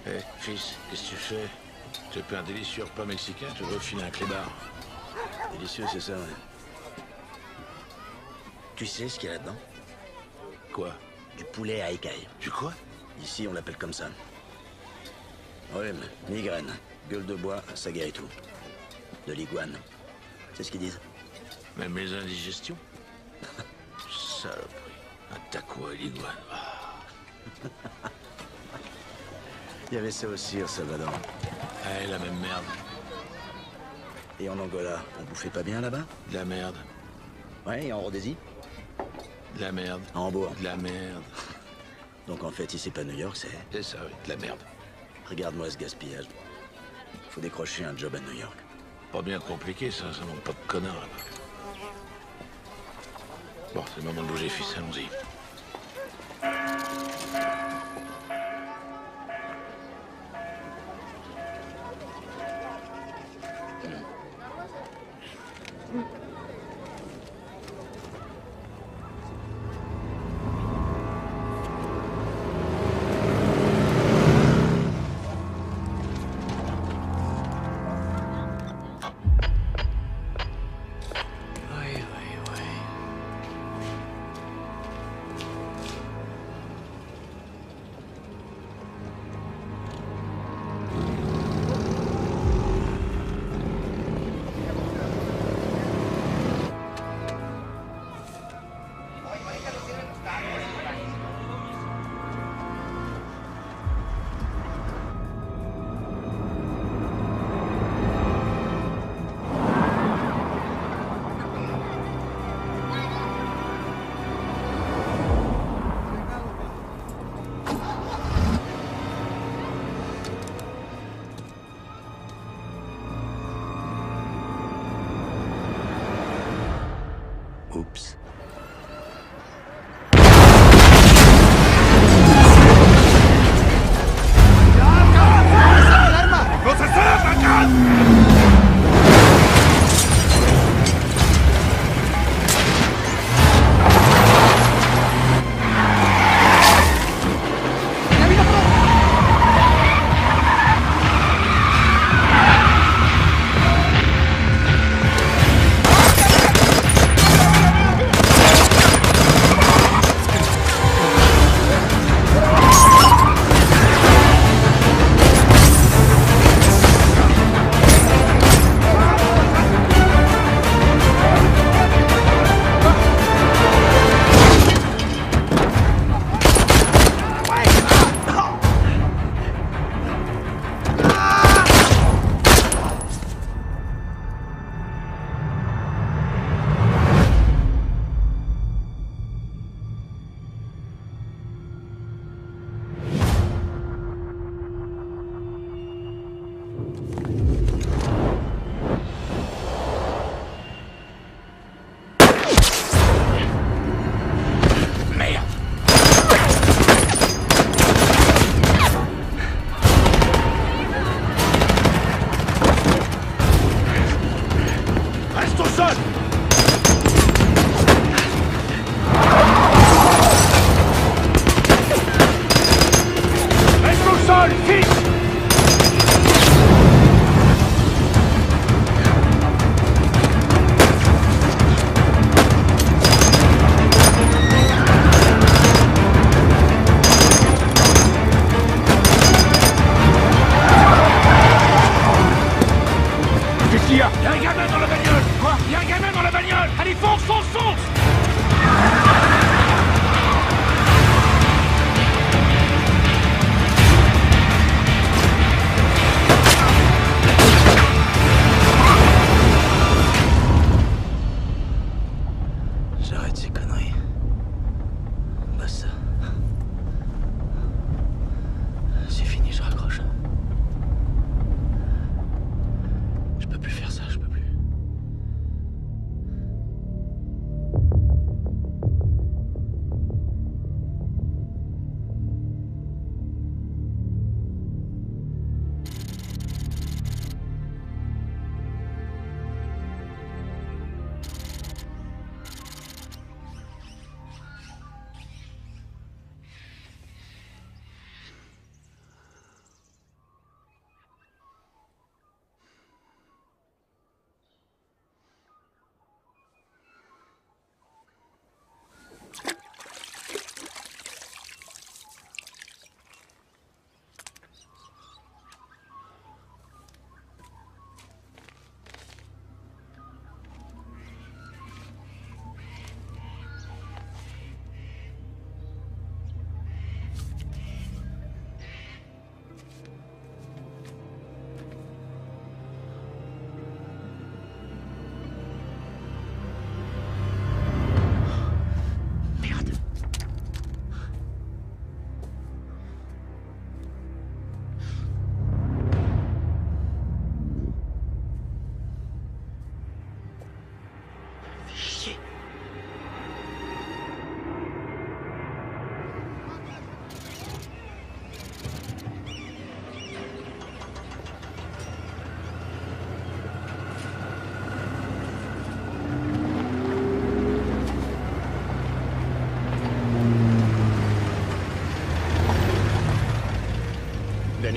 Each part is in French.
Eh, fils, qu'est-ce que tu fais? Tu fais un délicieux repas mexicain, tu veux filer un clébard? Délicieux, c'est ça, ouais. Tu sais ce qu'il y a là-dedans? Quoi? Du poulet à écailles. Tu quoi? Ici, on l'appelle comme ça. Rhume, migraine, gueule de bois, ça guérit tout. De l'iguane. C'est ce qu'ils disent. Même les indigestions? Saloperie. Un taco à l'iguane. Il y avait ça aussi au Salvador. Ah, la même merde. Et en Angola, on bouffait pas bien là-bas? De la merde. Ouais, et en Rhodésie? De la merde. À Hambourg. De la merde. Donc en fait, si c'est pas New York, c'est... C'est ça, oui, de la merde. Regarde-moi ce gaspillage. Faut décrocher un job à New York. Pas bien compliqué, ça manque pas de connards là-bas. Bon, c'est le moment de bouger, fils, allons-y.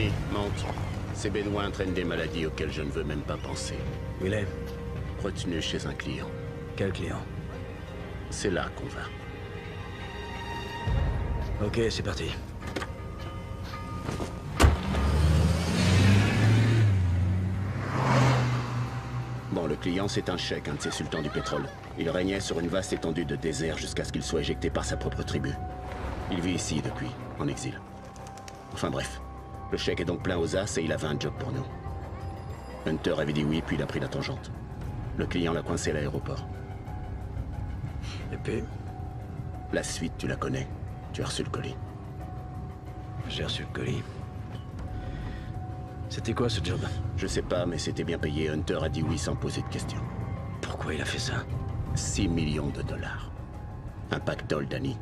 Danny, monte. Ces bédouins entraînent des maladies auxquelles je ne veux même pas penser. Où il est? Retenu chez un client. Quel client? C'est là qu'on va. Ok, c'est parti. Bon, le client, c'est un cheikh, un de ces sultans du pétrole. Il régnait sur une vaste étendue de désert jusqu'à ce qu'il soit éjecté par sa propre tribu. Il vit ici depuis, en exil. Enfin bref, le cheikh est donc plein aux as et il avait un job pour nous. Hunter avait dit oui, puis il a pris la tangente. Le client l'a coincé à l'aéroport. Et puis, La suite, tu la connais. Tu as reçu le colis. j'ai reçu le colis. C'était quoi ce job? Je sais pas, mais c'était bien payé. Hunter a dit oui sans poser de questions. Pourquoi il a fait ça? 6 millions de dollars. Un pactole, Danny.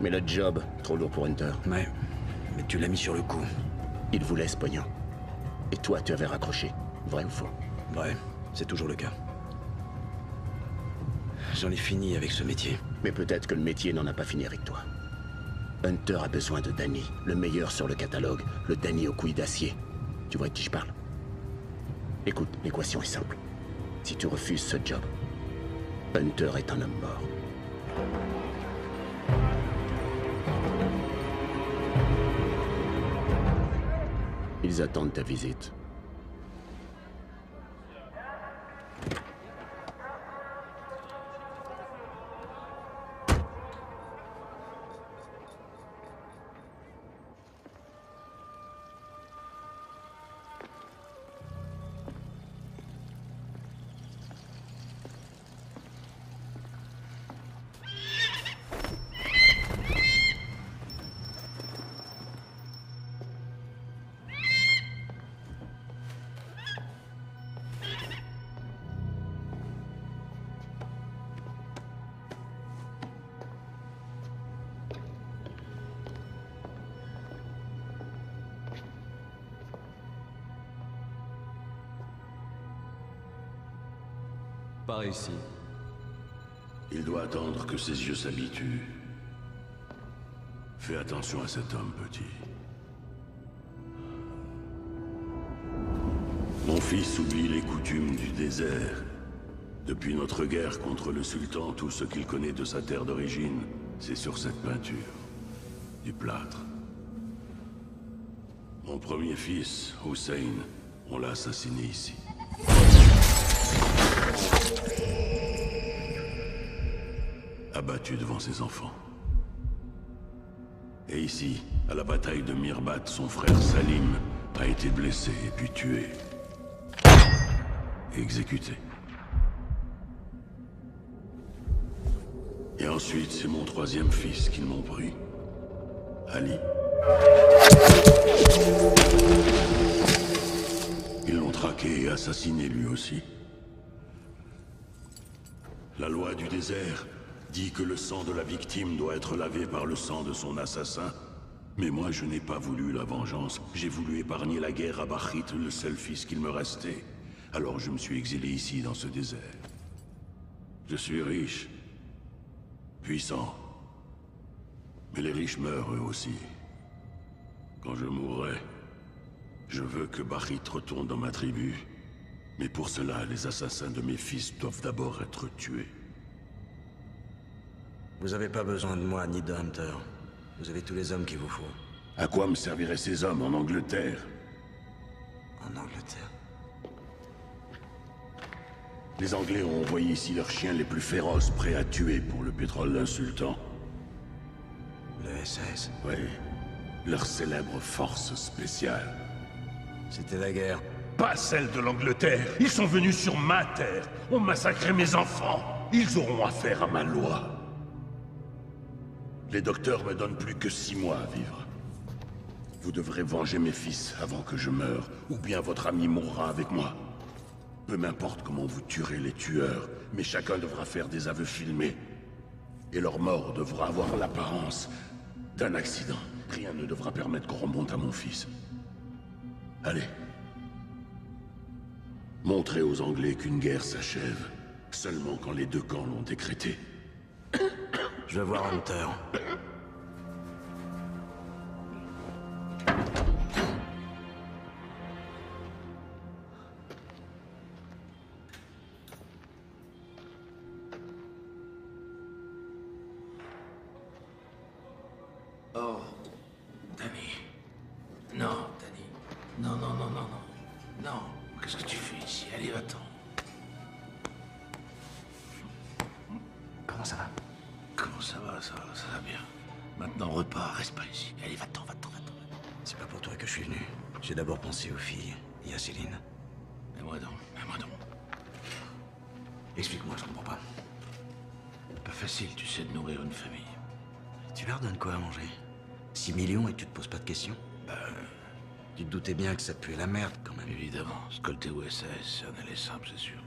Mais le job, trop lourd pour Hunter. Ouais, mais tu l'as mis sur le coup. Il voulait ce pognon. Et toi, tu avais raccroché. Vrai ou faux? Ouais, c'est toujours le cas. J'en ai fini avec ce métier. Mais peut-être que le métier n'en a pas fini avec toi. Hunter a besoin de Danny, le meilleur sur le catalogue, le Danny aux couilles d'acier. Tu vois de qui je parle? Écoute, l'équation est simple. Si tu refuses ce job, Hunter est un homme mort. Ils attendent ta visite. Par ici. Il doit attendre que ses yeux s'habituent. Fais attention à cet homme, petit. Mon fils oublie les coutumes du désert. Depuis notre guerre contre le sultan, tout ce qu'il connaît de sa terre d'origine, c'est sur cette peinture. Du plâtre. Mon premier fils, Hussein, on l'a assassiné ici. Abattu devant ses enfants. Et ici, à la bataille de Mirbat, son frère Salim a été blessé et puis tué. Exécuté. Et ensuite, c'est mon troisième fils qu'ils m'ont pris. Ali. Ils l'ont traqué et assassiné lui aussi. La loi du désert dit que le sang de la victime doit être lavé par le sang de son assassin. Mais moi, je n'ai pas voulu la vengeance. J'ai voulu épargner la guerre à Bahrit, le seul fils qu'il me restait. Alors je me suis exilé ici, dans ce désert. Je suis riche. Puissant. Mais les riches meurent eux aussi. Quand je mourrai, je veux que Bahrit retourne dans ma tribu. Mais pour cela, les assassins de mes fils doivent d'abord être tués. Vous avez pas besoin de moi ni de Hunter. Vous avez tous les hommes qu'il vous faut. À quoi me serviraient ces hommes en Angleterre? En Angleterre. Les Anglais ont envoyé ici leurs chiens les plus féroces, prêts à tuer pour le pétrole d'un sultan. Le SS. Oui, leur célèbre force spéciale. C'était la guerre. Pas celle de l'Angleterre. Ils sont venus sur ma terre, ont massacré mes enfants. Ils auront affaire à ma loi. Les docteurs me donnent plus que 6 mois à vivre. Vous devrez venger mes fils avant que je meure, ou bien votre ami mourra avec moi. Peu m'importe comment vous tuerez les tueurs, mais chacun devra faire des aveux filmés. Et leur mort devra avoir l'apparence d'un accident. Rien ne devra permettre qu'on remonte à mon fils. Allez. Montrez aux Anglais qu'une guerre s'achève seulement quand les deux camps l'ont décrété. Je vais voir Hunter. Non, Danny. Non, non, non, non, non. Non. Qu'est-ce que tu fais ici? Allez, va-t'en. Comment ça va? Comment ça va, ça va bien. Maintenant, repars, reste pas ici. Allez, va-t'en, va-t'en, va-t'en. C'est pas pour toi que je suis venu. J'ai d'abord pensé aux filles et à Céline. Mets-moi donc, mets-moi donc. Explique-moi, je comprends pas. Pas facile, tu sais, de nourrir une famille. Tu leur donnes quoi à manger? 6 millions et tu te poses pas de questions? Tu te doutais bien que ça puait la merde, quand même. Évidemment, scolter au SAS, c'est un aller simple, c'est sûr.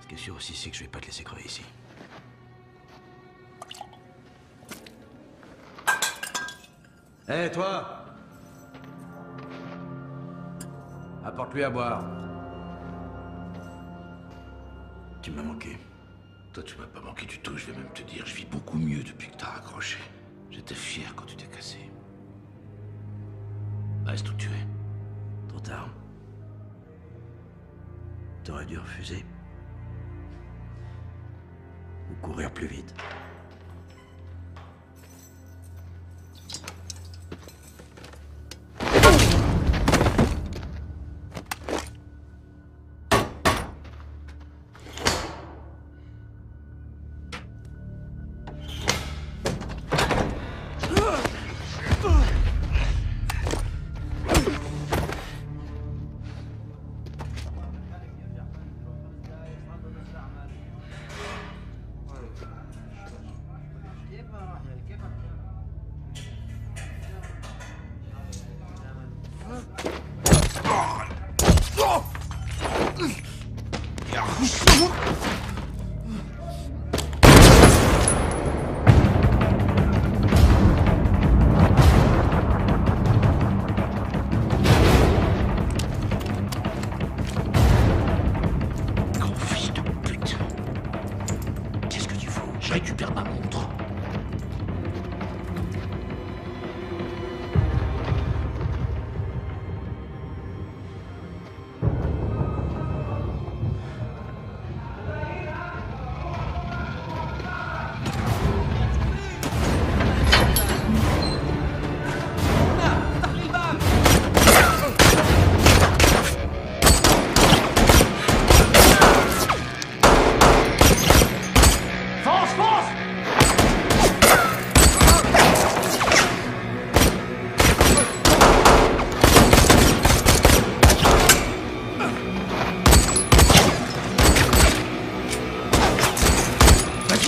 Ce qui est sûr aussi, c'est que je vais pas te laisser crever ici. Hé, toi! Apporte-lui à boire. Tu m'as manqué. Toi, tu m'as pas manqué du tout, je vais même te dire, je vis beaucoup mieux depuis que t'as raccroché. J'étais fier quand tu t'es cassé. Reste où tu es. Trop tard. T'aurais dû refuser. Ou courir plus vite. Je récupère ma montre.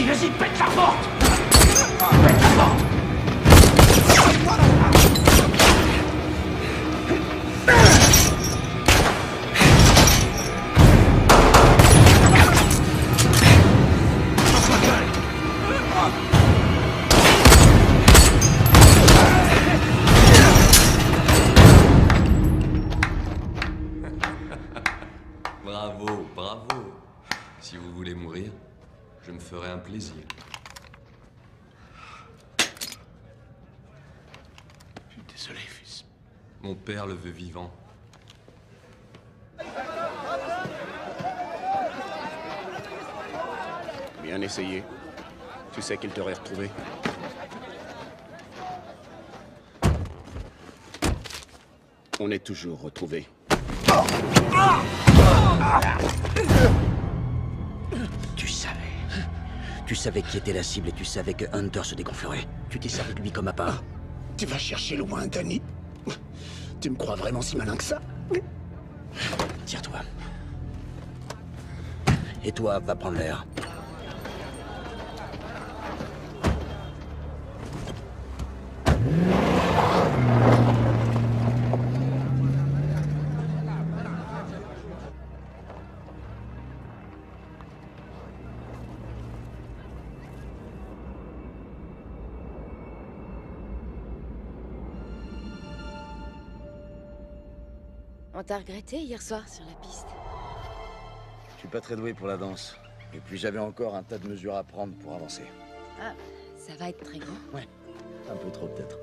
Vas-y, pète la porte! Pète la porte! Bravo, bravo. Si vous voulez mourir, je me ferai un plaisir. Je suis désolé, fils. Mon père le veut vivant. Bien essayé. Tu sais qu'il t'aurait retrouvé. On est toujours retrouvés. Tu savais qui était la cible et tu savais que Hunter se dégonflerait. Tu t'es servi de lui comme à part. Tu vas chercher loin, Danny. Tu me crois vraiment si malin que ça? Tire-toi. Et toi, va prendre l'air. On t'a regretté hier soir sur la piste. Je suis pas très doué pour la danse. Et puis j'avais encore un tas de mesures à prendre pour avancer. Ah, ça va être très grand. Ouais, un peu trop peut-être.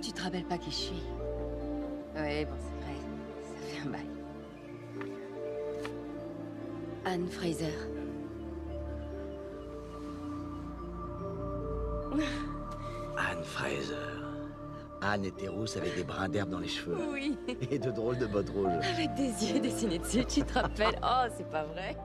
Tu te rappelles pas qui je suis? Ouais, bon, c'est vrai. Ça fait un bail. Anne Fraser. Anne Fraser. Anne était rousse avec des brins d'herbe dans les cheveux. Oui. Et de drôles de bottes rouges. Avec des yeux dessinés dessus, tu te rappelles? Oh, c'est pas vrai.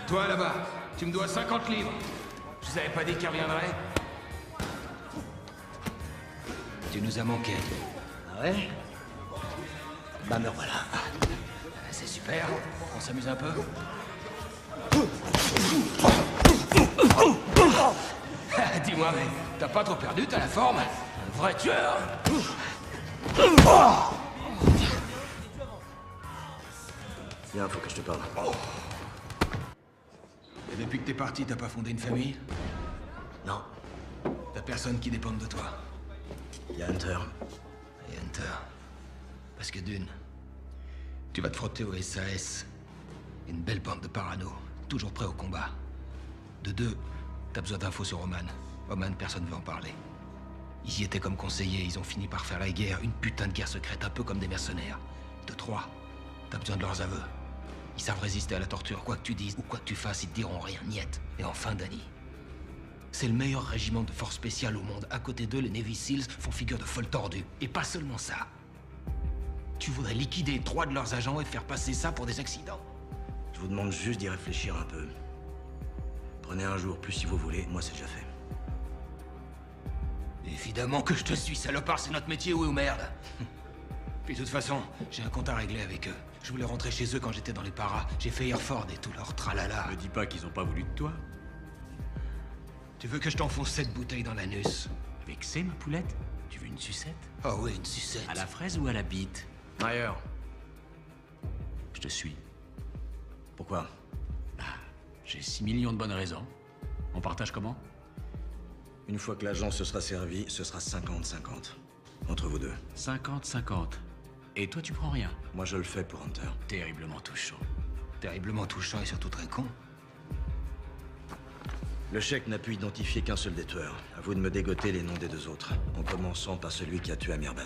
Toi là-bas, tu me dois 50 livres. Je vous avais pas dit qu'il reviendrait? Tu nous as manqué. Ah ouais? Bah me voilà. C'est super. On s'amuse un peu? Dis-moi, mais t'as pas trop perdu, t'as la forme? Un vrai tueur! Viens, faut que je te parle. Et depuis que t'es parti, t'as pas fondé une famille? Non, T'as personne qui dépende de toi? il y a Hunter. Et Hunter. Parce que d'une, tu vas te frotter au SAS. Une belle bande de parano, toujours prêts au combat. De deux, t'as besoin d'infos sur Oman. Oman, personne ne veut en parler. Ils y étaient comme conseillers, ils ont fini par faire la guerre, une putain de guerre secrète, un peu comme des mercenaires. De trois, t'as besoin de leurs aveux. Ils savent résister à la torture, quoi que tu dises ou quoi que tu fasses, ils te diront rien, niette. Et enfin, Danny. C'est le meilleur régiment de force spéciale au monde. À côté d'eux, les Navy Seals font figure de folle tordue. Et pas seulement ça. Tu voudrais liquider 3 de leurs agents et faire passer ça pour des accidents? Je vous demande juste d'y réfléchir un peu. Prenez un jour plus si vous voulez, moi c'est déjà fait. Évidemment que je te suis, salopard, c'est notre métier, oui ou merde. Puis de toute façon, j'ai un compte à régler avec eux. Je voulais rentrer chez eux quand j'étais dans les paras. J'ai fait Hereford et tout leur tralala. Me dis pas qu'ils ont pas voulu de toi. Tu veux que je t'enfonce 7 bouteilles dans l'anus? Avec c'est ma poulette? Tu veux une sucette? Oh oui, une sucette. À la fraise ou à la bite? Meyer, Je te suis. pourquoi? J'ai 6 millions de bonnes raisons. On partage comment? Une fois que l'agent se sera servi, ce sera 50-50. Entre vous deux. 50-50. Et toi, tu prends rien? Moi je le fais pour Hunter. Terriblement touchant. Terriblement touchant et surtout très con. Le chèque n'a pu identifier qu'un seul des tueurs. À vous de me dégoter les noms des deux autres, en commençant par celui qui a tué Amirbat.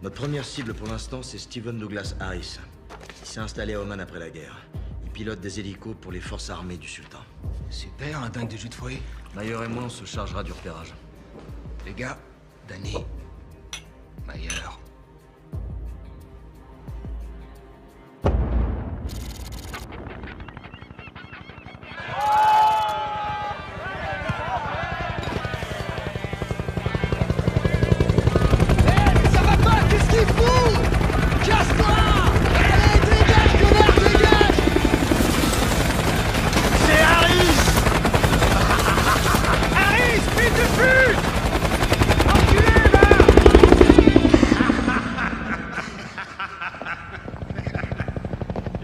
Notre première cible pour l'instant, c'est Stephen Douglas Harris. Il s'est installé à Oman après la guerre. Il pilote des hélicos pour les forces armées du sultan. Super, un dingue de jus de fruits. Meyer et moi, on se chargera du repérage. Les gars, Danny, Meyer.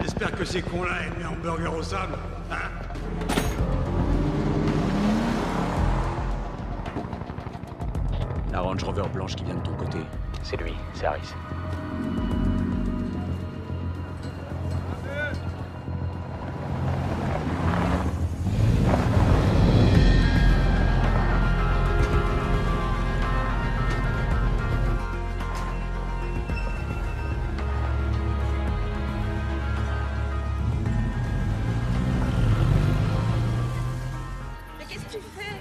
J'espère que ces cons-là aiment les hamburgers au sable. Hein? La Range Rover blanche qui vient de ton côté. C'est lui, c'est Harris. Mais qu'est-ce que tu fais?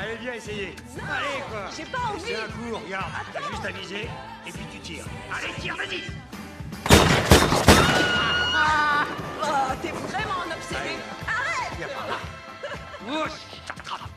Allez, viens essayer. Allez, quoi. J'ai pas envie. C'est un coup, regarde. T'as juste à viser, et puis tu tires. Allez, tire, vas-y. Oh, t'es vraiment un obsédé. Arrête! Viens par là. Ouch, je t'attrape.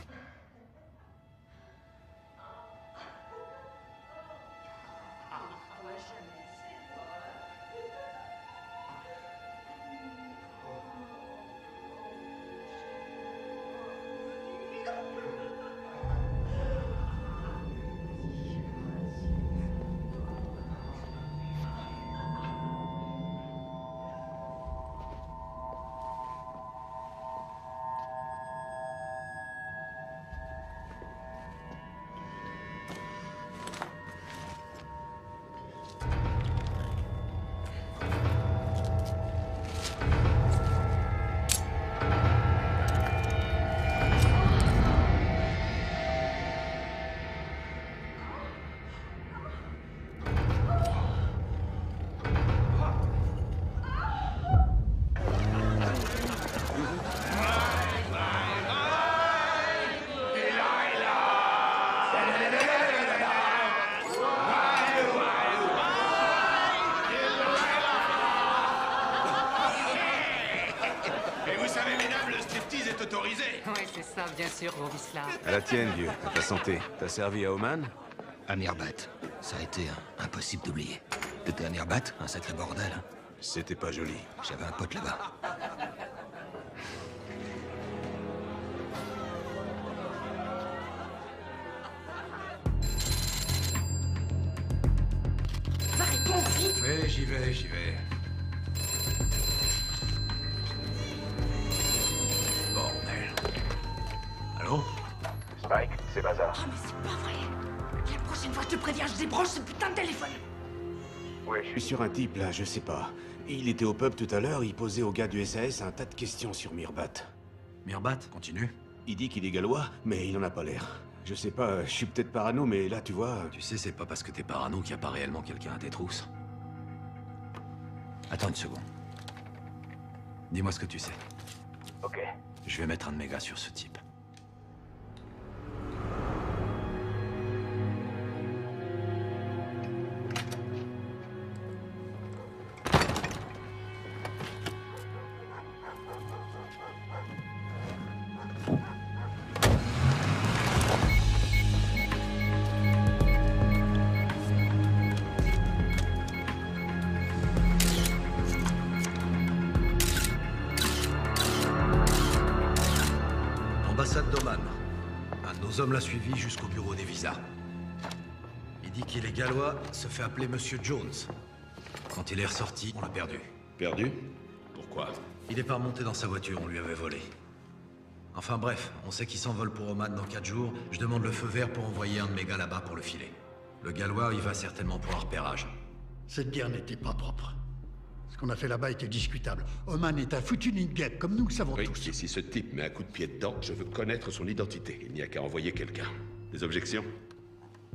ça, bien sûr, Vorislav. À la tienne, vieux. À ta santé. T'as servi à Oman? À Mirbat. Ça a été impossible d'oublier. T'étais à Mirbat, un sacré bordel. C'était pas joli. J'avais un pote là-bas. Va répondre vite. Oui, j'y vais. Bordel. Allô? Spike, c'est Bazar. Oh, mais c'est pas vrai. La prochaine fois, je te préviens, je débranche ce putain de téléphone. Oui, Je suis sur un type, là, je sais pas. Il était au pub tout à l'heure, il posait au gars du SAS un tas de questions sur Mirbat. Mirbat, continue. Il dit qu'il est gallois, mais il en a pas l'air. Je sais pas, je suis peut-être parano, mais là, tu vois... Tu sais, c'est pas parce que t'es parano qu'il y a pas réellement quelqu'un à tes trousses. Attends une seconde. Dis-moi ce que tu sais. ok. Je vais mettre un de mes gars sur ce type. Ambassade d'Oman. Un de nos hommes l'a suivi jusqu'au bureau des visas. Il dit qu'il est gallois, se fait appeler Monsieur Jones. Quand il est ressorti, on l'a perdu. Perdu? Pourquoi? Il est pas remonté dans sa voiture, on lui avait volé. Enfin bref, on sait qu'il s'envole pour Oman dans 4 jours. Je demande le feu vert pour envoyer un de mes gars là-bas pour le filer. Le gallois, il va certainement pour un repérage. Cette guerre n'était pas propre. Ce qu'on a fait là-bas était discutable. Oman est un foutu nid de guêpe, comme nous le savons Oui, tous. et si ce type met un coup de pied dedans, je veux connaître son identité. Il n'y a qu'à envoyer quelqu'un. Des objections?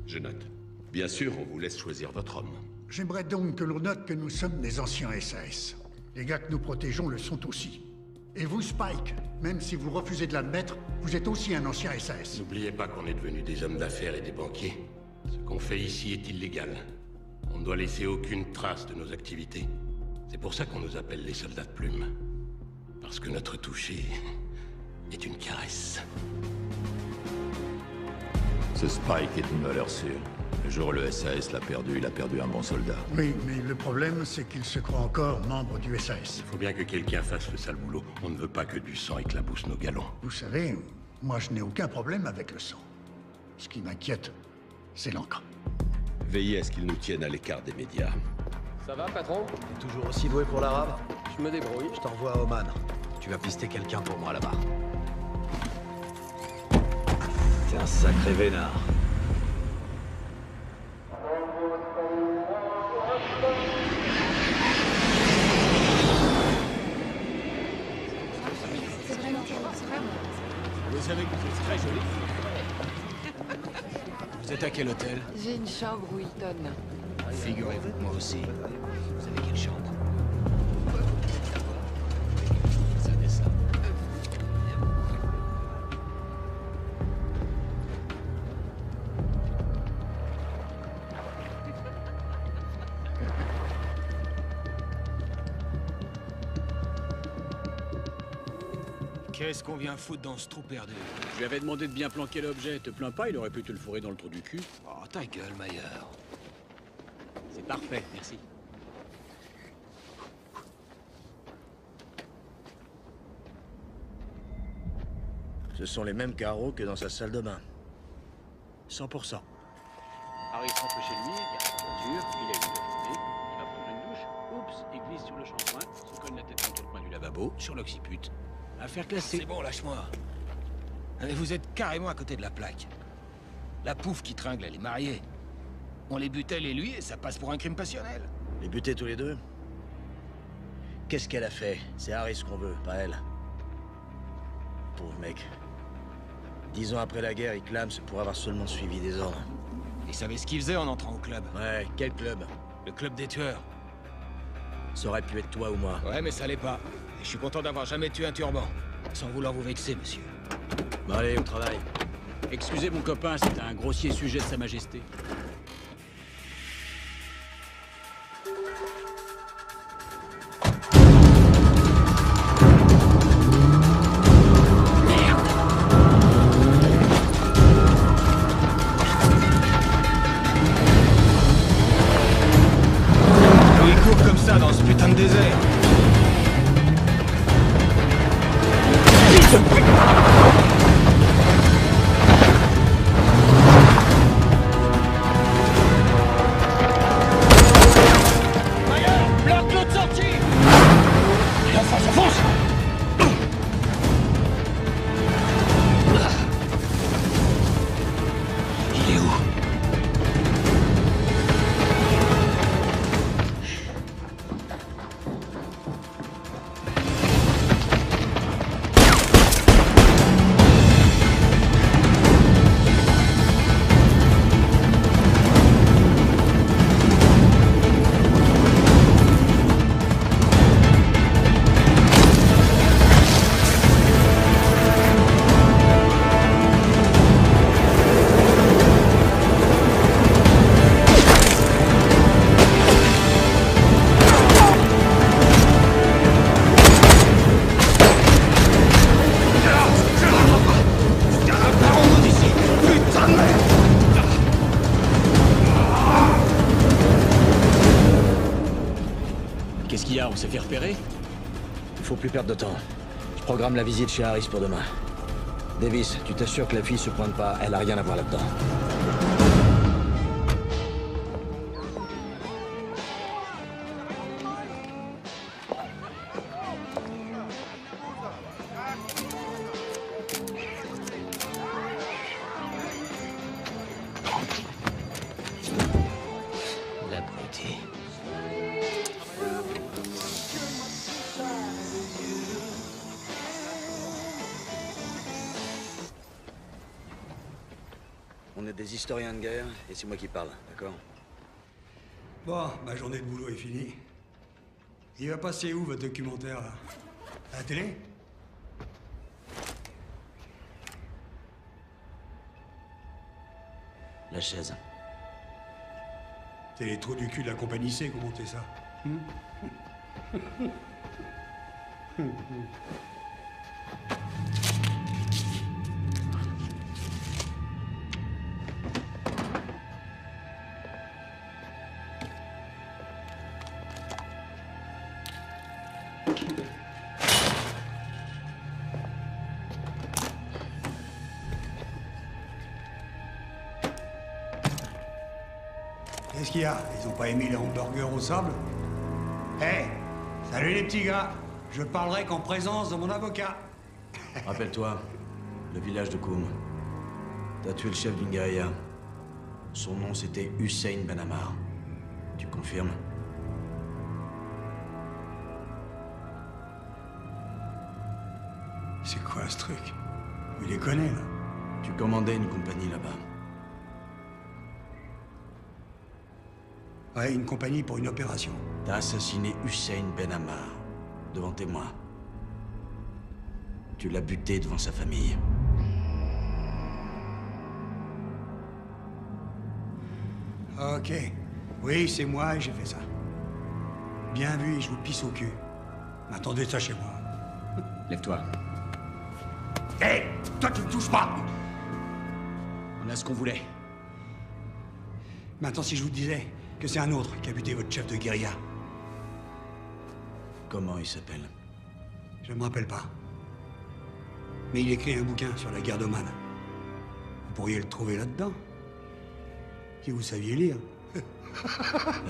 Je note. Bien sûr, on vous laisse choisir votre homme. J'aimerais donc que l'on note que nous sommes des anciens SAS. Les gars que nous protégeons le sont aussi. Et vous, Spike, même si vous refusez de l'admettre, vous êtes aussi un ancien SAS. N'oubliez pas qu'on est devenus des hommes d'affaires et des banquiers. Ce qu'on fait ici est illégal. On ne doit laisser aucune trace de nos activités. C'est pour ça qu'on nous appelle les soldats de plume. Parce que notre toucher est une caresse. Ce Spike est une valeur sûre. Le jour où le SAS l'a perdu, il a perdu un bon soldat. Oui, mais le problème, c'est qu'il se croit encore membre du SAS. Il faut bien que quelqu'un fasse le sale boulot. On ne veut pas que du sang éclabousse nos galons. Vous savez, moi je n'ai aucun problème avec le sang. Ce qui m'inquiète, c'est l'encre. Veillez à ce qu'ils nous tiennent à l'écart des médias. Ça va, patron? T'es toujours aussi doué pour l'arabe? Je me débrouille. Je t'envoie à Oman. Tu vas pister quelqu'un pour moi là-bas. T'es un sacré vénard. Vous savez que vous êtes très joli. Vous êtes à quel hôtel? J'ai une chambre où Hilton. Figurez-vous que moi aussi. Vous savez quelle chambre? Ça descend. Qu'est-ce qu'on vient foutre dans ce trou perdu? Je lui avais demandé de bien planquer l'objet. Te plains pas, il aurait pu te le fourrer dans le trou du cul. Oh, ta gueule, Mayer. C'est parfait, merci. Ce sont les mêmes carreaux que dans sa salle de bain. 100%. Harry rentre chez lui, garde sa voiture, il a une journée, il va prendre une douche, oups, il glisse sur le shampoing, se cogne la tête contre le coin du lavabo, sur l'occiput. Affaire classée. C'est bon, lâche-moi. Mais vous êtes carrément à côté de la plaque. La pouffe qui tringle, elle est mariée. On les bute elle et lui, et ça passe pour un crime passionnel. Les buter tous les deux? Qu'est-ce qu'elle a fait? C'est Harris qu'on veut, pas elle. Pauvre mec. 10 ans après la guerre, il clame pour avoir seulement suivi des ordres. Il savait ce qu'il faisait en entrant au club. Ouais, quel club? Le club des tueurs. Ça aurait pu être toi ou moi. Ouais, mais ça l'est pas. Et je suis content d'avoir jamais tué un turban. Sans vouloir vous vexer, monsieur. Bon allez, au travail. Excusez mon copain, c'est un grossier sujet de Sa Majesté. Merde! ça dans ce putain de désert? Bloque l'autre sortie! Fonce, fonce! Il est où? Qu'est-ce qu'il y a? On s'est fait repérer? Il faut plus perdre de temps. Je programme la visite chez Harris pour demain. Davis, tu t'assures que la fille se pointe pas, elle a rien à voir là-dedans. L'abruti. On est des historiens de guerre, et c'est moi qui parle, d'accord? Bon, ma journée de boulot est finie. Il va passer où, votre documentaire, là? À la télé? La chaise. C'est les trous du cul de la compagnie C qui ont monté ça. Qu'est-ce qu'il y a? Ils ont pas aimé les hamburgers au sable? Hé! Salut les petits gars! Je parlerai qu'en présence de mon avocat. Rappelle-toi, le village de Koum. T'as tué le chef d'une guérilla. Son nom, c'était Hussein Ben Ammar. Tu confirmes? C'est quoi ce truc? Il les connaît, là. Tu commandais une compagnie là-bas. Ouais, une compagnie pour une opération. T'as assassiné Hussein Ben Ammar, devant témoin. Tu l'as buté devant sa famille. Ok. Oui, c'est moi et j'ai fait ça. Bien vu et je vous pisse au cul. Attendez ça chez moi. Lève-toi. Hé! Toi, tu me touches pas! On a ce qu'on voulait. Maintenant, si je vous disais que c'est un autre qui a buté votre chef de guérilla. Comment il s'appelle? Je me rappelle pas. Mais il écrit un bouquin sur la guerre d'Oman. Vous pourriez le trouver là-dedans. Si vous saviez lire.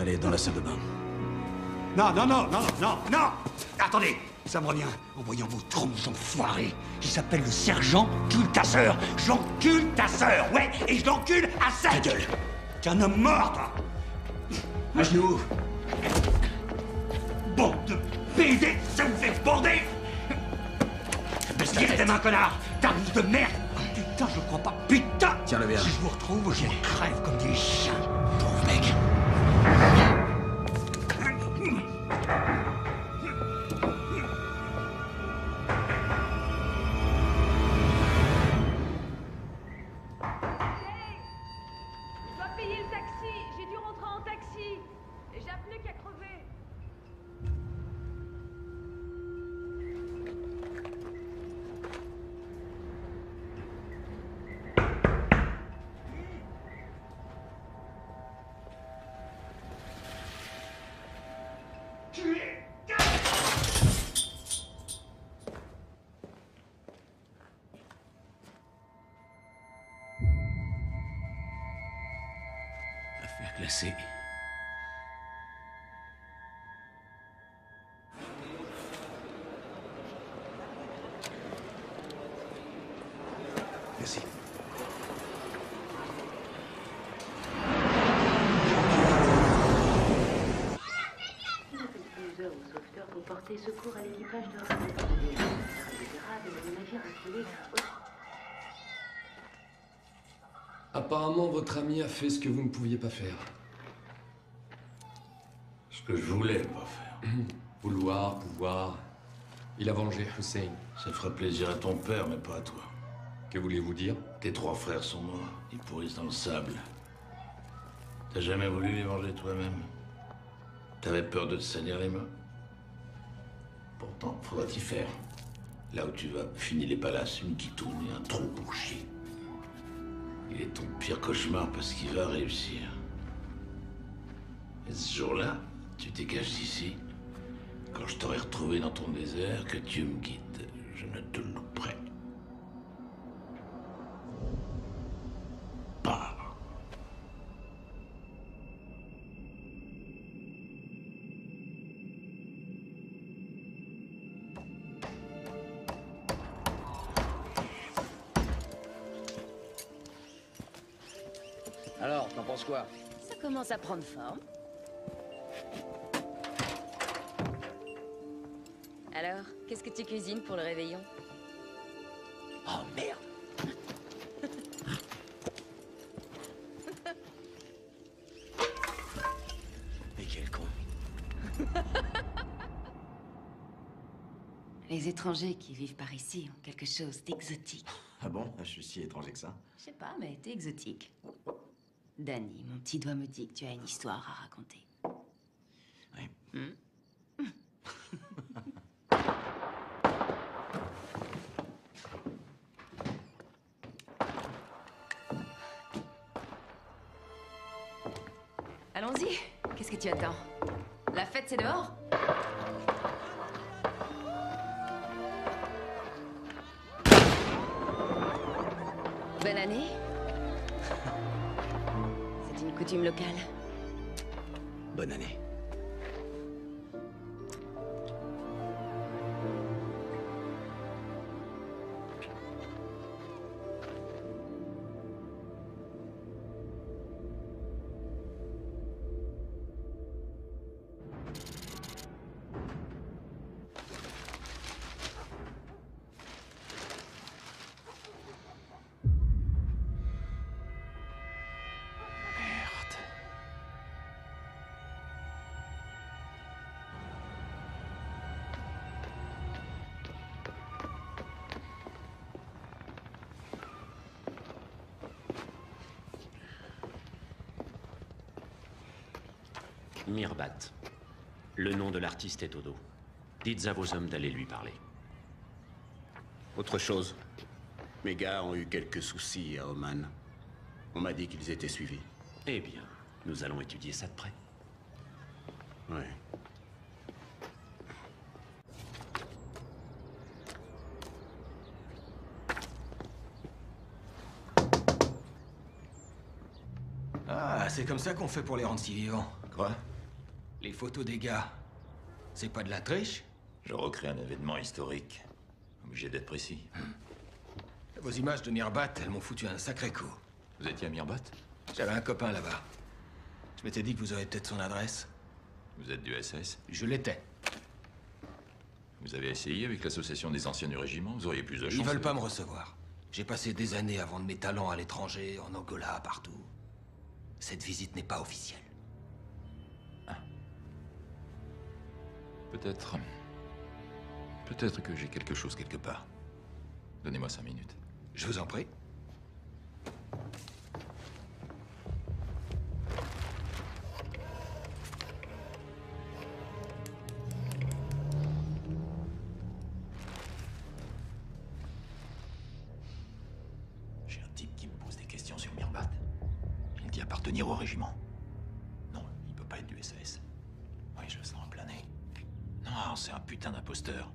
Allez, dans la salle de bain. Non, non, non, non, non, non! Attendez! Ça me revient en voyant vos trompes enfoirés. Il s'appelle le sergent Cultasseur. J'encule ta sœur, ouais, et je l'encule à sec! Ta gueule! T'es un homme mort, toi! À genoux! Bande de PD, ça vous fait bander! Tire tes mains, connard! Tarniche de merde! Putain, je crois pas. Putain! Tiens-le bien. Si je vous retrouve, je crève comme des chiens. Pauvre mec. Je dois payer le taxi. J'ai dû rentrer en taxi. Et j'ai un pneu qui a crevé. laisser. Merci. Plusieurs aux sauveteurs pour porter secours à l'équipage de ramassage des grades et le navire acculé. Apparemment, votre ami a fait ce que vous ne pouviez pas faire. Ce que je voulais pas faire. Vouloir, pouvoir. Il a vengé Hussein. Ça ferait plaisir à ton père, mais pas à toi. Que voulez-vous dire? Tes 3 frères sont morts. Ils pourrissent dans le sable. T'as jamais voulu les venger toi-même? T'avais peur de te salir les mains? Pourtant, faudra t'y faire. Là où tu vas, finis les palaces, une quitoune et un trou pour chier. Il est ton pire cauchemar parce qu'il va réussir. Et ce jour-là, tu dégages d'ici. Quand je t'aurai retrouvé dans ton désert, que Dieu me guide, je ne te louperai pas. Alors, t'en penses quoi? Ça commence à prendre forme. Alors, qu'est-ce que tu cuisines pour le réveillon? Oh merde! Mais quel con. Les étrangers qui vivent par ici ont quelque chose d'exotique. Ah bon? Je suis si étranger que ça? Je sais pas, mais t'es exotique. Danny, mon petit doigt me dit que tu as une histoire à raconter. Oui. Allons-y. Qu'est-ce que tu attends? La fête, c'est dehors? Bonne année. C'est une coutume locale. Bonne année. Mirbat. Le nom de l'artiste est au dos. Dites à vos hommes d'aller lui parler. Autre chose. Mes gars ont eu quelques soucis à Oman. On m'a dit qu'ils étaient suivis. Eh bien, nous allons étudier ça de près. Ouais. Ah, c'est comme ça qu'on fait pour les rendre si vivants. Quoi? Les photos des gars, c'est pas de la triche? Je recrée un événement historique. Obligé d'être précis. Vos images de Mirbat, elles m'ont foutu un sacré coup. Vous étiez à Mirbat? J'avais un copain là-bas. Je m'étais dit que vous auriez peut-être son adresse. Vous êtes du SS? Je l'étais. Vous avez essayé avec l'association des anciens du régiment? Vous auriez plus de chance. Ils veulent pas me recevoir. J'ai passé des années à vendre mes talents à l'étranger, en Angola, partout. Cette visite n'est pas officielle. Peut-être... Peut-être que j'ai quelque chose quelque part. Donnez-moi 5 minutes. Je vous en prie. J'ai un type qui me pose des questions sur Mirbat. Il dit appartenir au régiment. Non, il peut pas être du SAS. Oui, je le sens planer. Non, c'est un putain d'imposteur.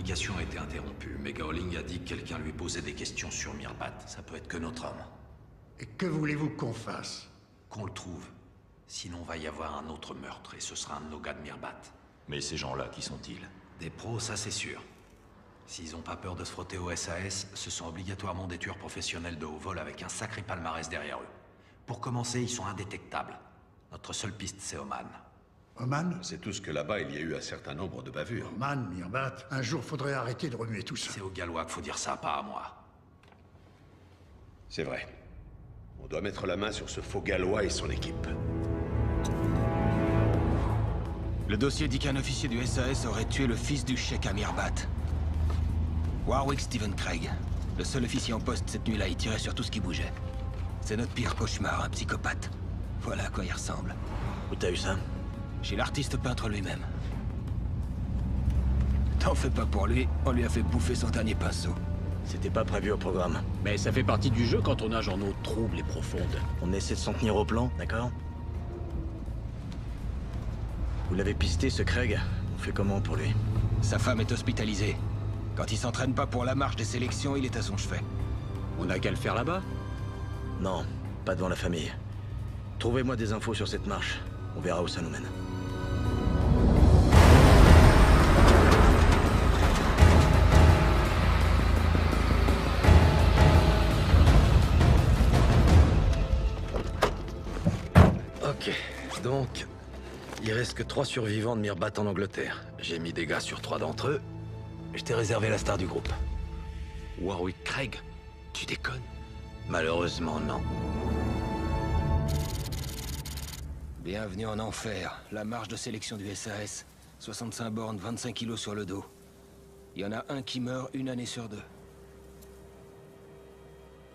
communication a été interrompue, mais Gowling a dit que quelqu'un lui posait des questions sur Mirbat. Ça peut être que notre homme. Et que voulez-vous qu'on fasse? Qu'on le trouve. Sinon, va y avoir un autre meurtre, et ce sera un de nos gars de Mirbat. Mais ces gens-là, qui sont-ils? Des pros, ça c'est sûr. S'ils ont pas peur de se frotter au SAS, ce sont obligatoirement des tueurs professionnels de haut vol avec un sacré palmarès derrière eux. Pour commencer, ils sont indétectables. Notre seule piste, c'est Oman. Oman? C'est tout ce que là-bas, il y a eu un certain nombre de bavures. Oman, Mirbat, un jour faudrait arrêter de remuer tout ça. C'est aux Gallois qu'il faut dire ça, pas à moi. C'est vrai. On doit mettre la main sur ce faux Gallois et son équipe. Le dossier dit qu'un officier du SAS aurait tué le fils du cheikh à Mirbat. Warwick Stephen Craig. Le seul officier en poste cette nuit-là, il tirait sur tout ce qui bougeait. C'est notre pire cauchemar, un psychopathe. Voilà à quoi il ressemble. Où t'as eu ça? Chez l'artiste peintre lui-même. T'en fais pas pour lui, on lui a fait bouffer son dernier pinceau. C'était pas prévu au programme. Mais ça fait partie du jeu quand on nage en eau trouble et profonde. On essaie de s'en tenir au plan, d'accord? Vous l'avez pisté, ce Craig? On fait comment pour lui? Sa femme est hospitalisée. Quand il s'entraîne pas pour la marche des sélections, il est à son chevet. On a qu'à le faire là-bas? Non, pas devant la famille. Trouvez-moi des infos sur cette marche. On verra où ça nous mène. Ok, donc... il reste que 3 survivants de Mirbat en Angleterre. J'ai mis des gars sur 3 d'entre eux. Je t'ai réservé la star du groupe. Warwick Craig? Tu déconnes? Malheureusement, non. Bienvenue en enfer. La marche de sélection du SAS. 65 bornes, 25 kilos sur le dos. Il y en a un qui meurt une année sur 2.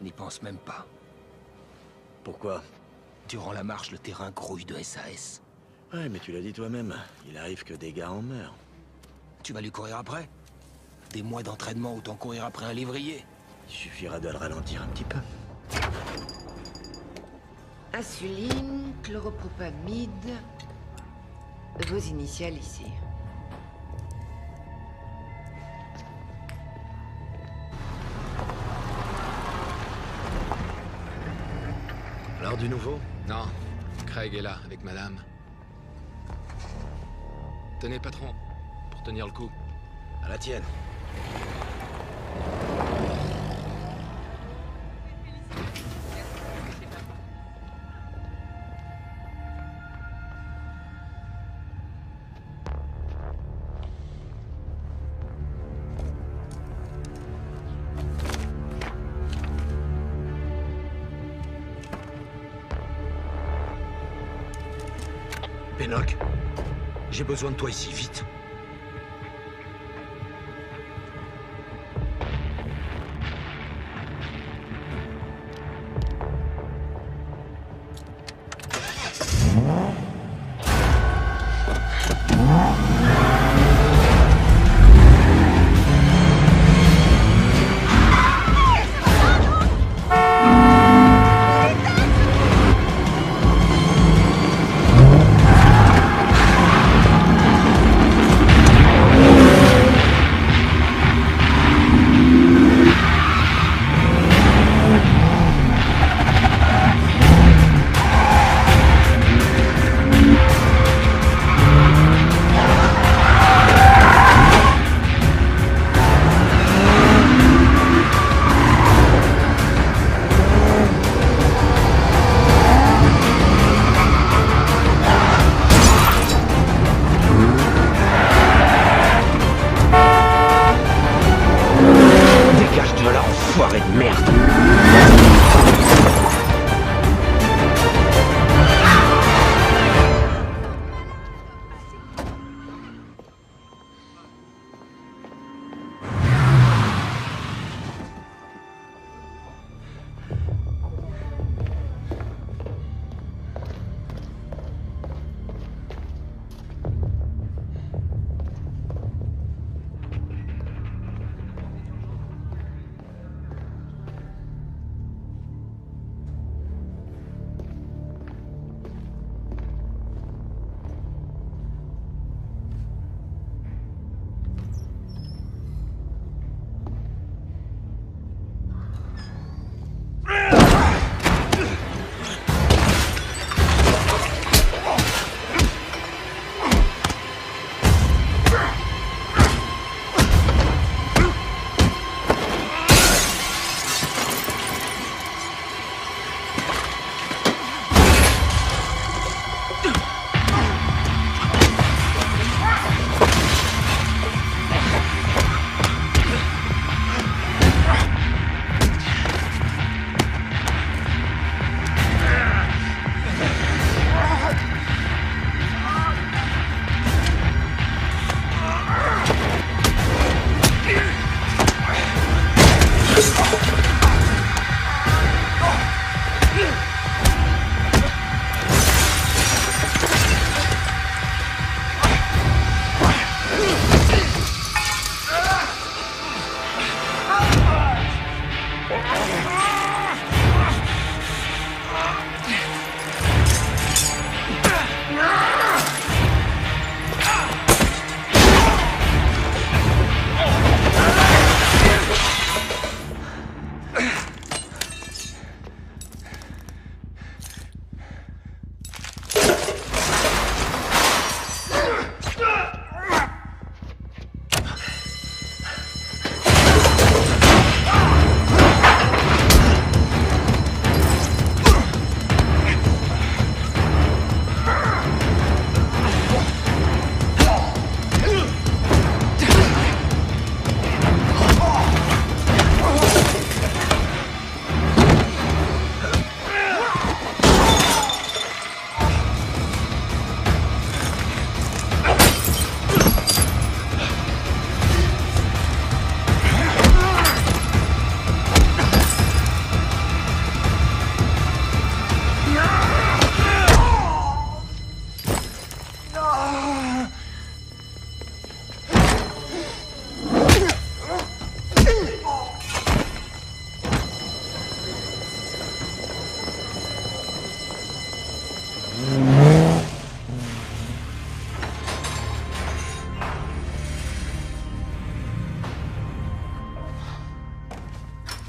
N'y pense même pas. Pourquoi? Durant la marche, le terrain grouille de SAS. Ouais, mais tu l'as dit toi-même. Il arrive que des gars en meurent. Tu vas lui courir après? Des mois d'entraînement, autant courir après un lévrier. Il suffira de le ralentir un petit peu. Insuline, chloropropamide. Vos initiales ici. Alors du nouveau? Non. Craig est là, avec madame. Tenez, patron, pour tenir le coup. À la tienne. Pennock, j'ai besoin de toi ici, vite.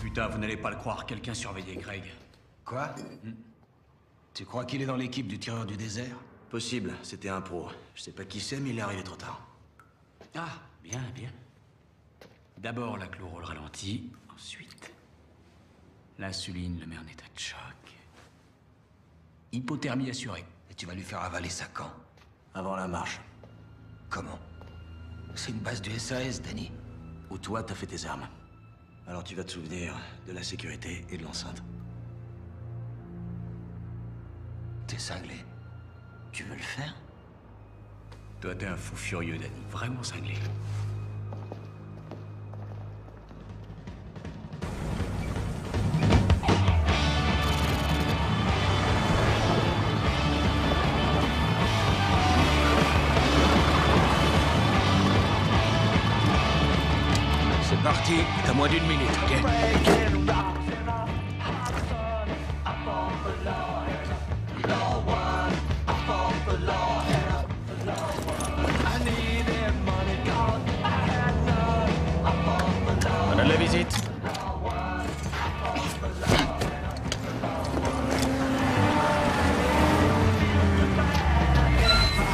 Putain, vous n'allez pas le croire, quelqu'un surveillait Craig. Quoi? Tu crois qu'il est dans l'équipe du tireur du désert? Possible, c'était un pro. Je sais pas qui c'est, mais il est arrivé trop tard. Ah, bien, bien. D'abord la chloro le ralentit, ensuite l'insuline le met en état de choc. Hypothermie assurée. Et tu vas lui faire avaler ça quand? Avant la marche. Comment? C'est une base du SAS, Danny. Où toi, t'as fait tes armes. Alors tu vas te souvenir de la sécurité et de l'enceinte. T'es cinglé. Tu veux le faire? Toi, t'es un fou furieux, Danny. Vraiment cinglé. C'est parti, t'as moins d'une minute, ok? On a de la visite.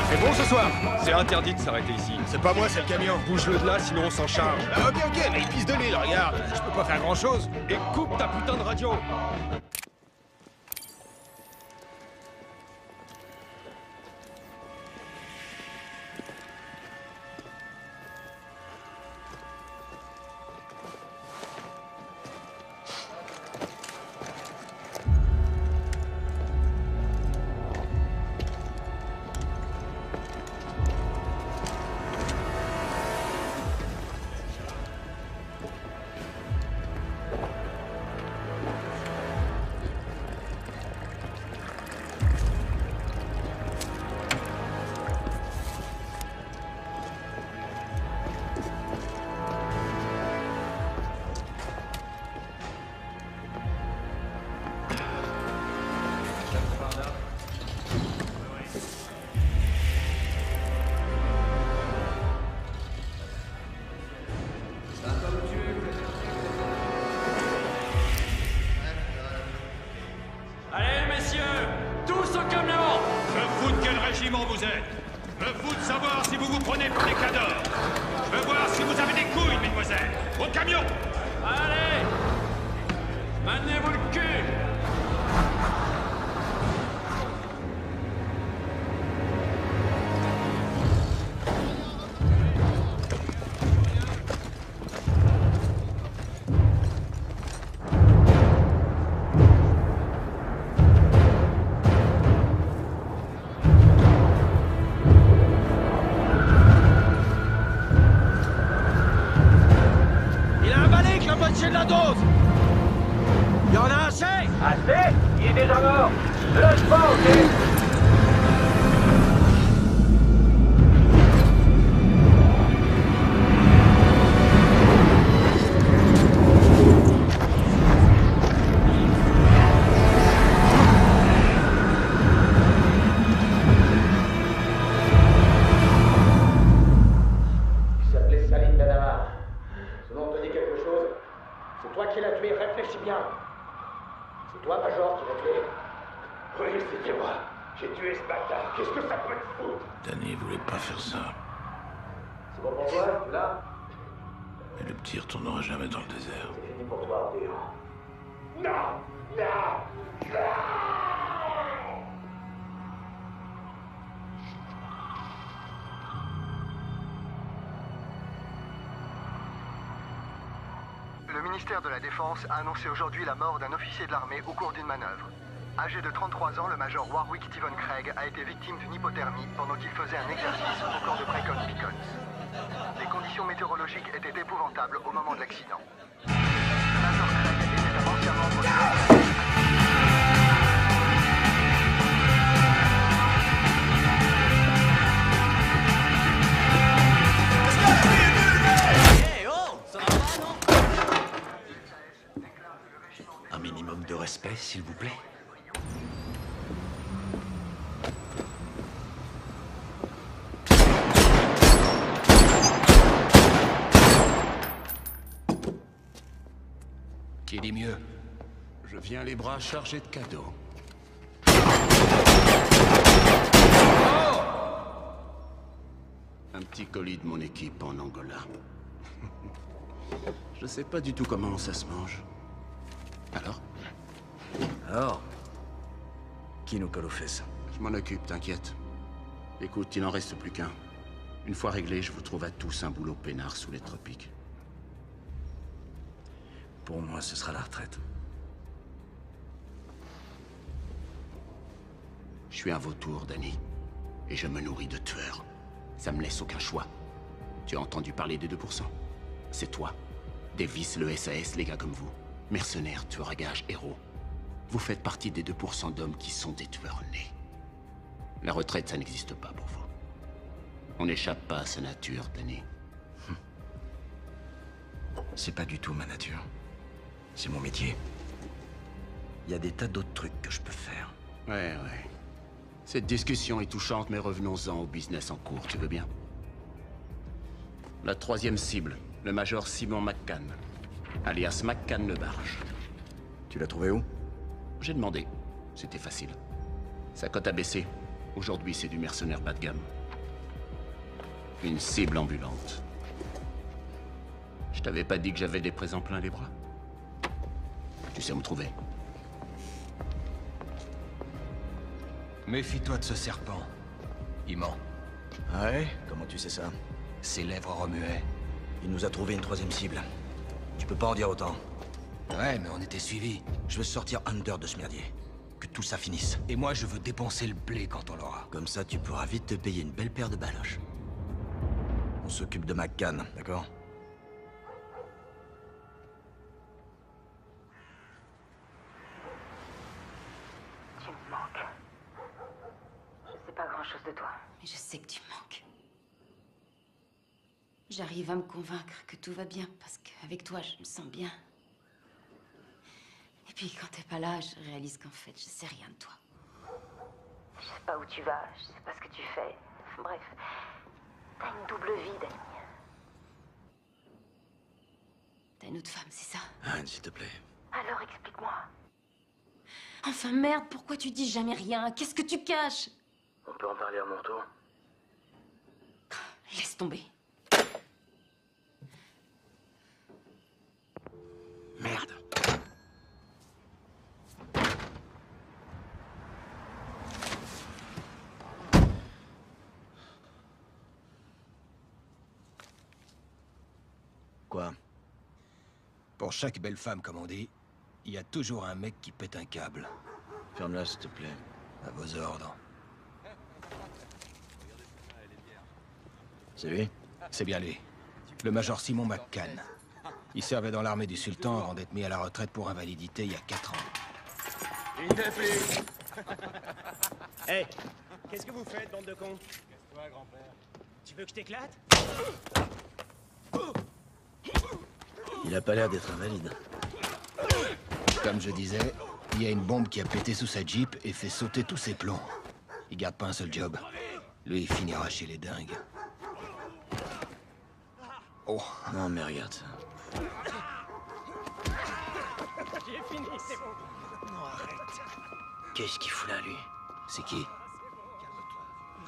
C'est bon ce soir? C'est interdit de s'arrêter ici. C'est pas moi, c'est le camion. Bouge-le de là, sinon on s'en charge. Ah, ok, mais il pisse de l'île, regarde. Je peux pas faire grand-chose. Et coupe ta putain de radio. vous êtes. Je me fous de savoir si vous vous prenez pour des cadors. Je veux voir si vous avez des couilles, mesdemoiselles. Au camion. Allez, maintenez-vous le cul. Il a un balai, Clamp! moitié de la dose! Il y en a assez? Assez? Il est déjà mort! Ne lâche pas, ok? Danny voulait pas faire ça. C'est bon pour toi, tu l'as? Mais le petit retournera jamais dans le désert. C'est fini pour toi, Théo. Non! Non! Le ministère de la Défense a annoncé aujourd'hui la mort d'un officier de l'armée au cours d'une manœuvre. Âgé de 33 ans, le major Warwick Stephen Craig a été victime d'une hypothermie pendant qu'il faisait un exercice au camp de Brecon Beacons. Les conditions météorologiques étaient épouvantables au moment de l'accident. Le major Craig était un ancien membre de Un minimum de respect, s'il vous plaît. Qui dit mieux? Je viens les bras chargés de cadeaux. Un petit colis de mon équipe en Angola. Je sais pas du tout comment ça se mange. Alors? Qui nous colle aux fesses? Je m'en occupe, t'inquiète. Écoute, il n'en reste plus qu'un. Une fois réglé, je vous trouve à tous un boulot peinard sous les tropiques. Pour moi, ce sera la retraite. Je suis un vautour, Danny. Et je me nourris de tueurs. Ça me laisse aucun choix. Tu as entendu parler des 2%? C'est toi. Davis, le SAS, les gars comme vous. Mercenaires, tueurs à gages, héros. Vous faites partie des 2% d'hommes qui sont des tueurs nés. La retraite, ça n'existe pas pour vous. On n'échappe pas à sa nature, Danny. C'est pas du tout ma nature. C'est mon métier. Il y a des tas d'autres trucs que je peux faire. Ouais. Cette discussion est touchante, mais revenons-en au business en cours, tu veux bien? La troisième cible, le major Simon McCann, alias McCann le Barge. Tu l'as trouvé où? J'ai demandé. C'était facile. Sa cote a baissé. Aujourd'hui, c'est du mercenaire bas de gamme. Une cible ambulante. Je t'avais pas dit que j'avais des présents plein les bras? Tu sais où me trouver. Méfie-toi de ce serpent. Il ment. Ouais? Comment tu sais ça? Ses lèvres remuaient. Il nous a trouvé une troisième cible. Tu peux pas en dire autant. Ouais, mais on était suivis. Je veux sortir Under de ce merdier. Que tout ça finisse. Et moi, je veux dépenser le blé quand on l'aura. Comme ça, tu pourras vite te payer une belle paire de baloches. On s'occupe de McCann, d'accord? Tu me manques. Je sais pas grand-chose de toi. Mais je sais que tu me manques. J'arrive à me convaincre que tout va bien parce qu'avec toi, je me sens bien. Et puis quand t'es pas là, je réalise qu'en fait, je sais rien de toi. Je sais pas où tu vas, je sais pas ce que tu fais. Bref, t'as une double vie, Danny. T'as une autre femme, c'est ça? Anne, s'il te plaît. Alors explique-moi. Enfin merde, pourquoi tu dis jamais rien? Qu'est-ce que tu caches? On peut en parler à mon tour? Laisse tomber. Merde. Quoi? Pour chaque belle femme, comme on dit, il y a toujours un mec qui pète un câble. Ferme-la, s'il te plaît. À vos ordres. C'est lui? C'est bien lui. Le major Simon McCann. Il servait dans l'armée du sultan avant d'être mis à la retraite pour invalidité il y a 4 ans. Une de plus. Hé, qu'est-ce que vous faites, bande de cons? Casse-toi, grand-père. Tu veux que je t'éclate? Il a pas l'air d'être invalide. Comme je disais, il y a une bombe qui a pété sous sa Jeep et fait sauter tous ses plombs. Il garde pas un seul job. Lui, il finira chez les dingues. Oh. Non, mais regarde ça. J'ai fini, c'est bon. Non, arrête. Qu'est-ce qu'il fout là, lui? C'est qui?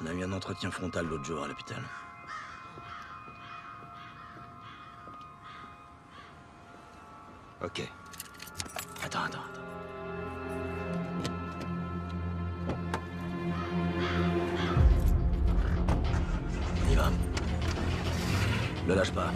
On a eu un entretien frontal l'autre jour à l'hôpital. Ok. Attends. On y va. Le lâche pas.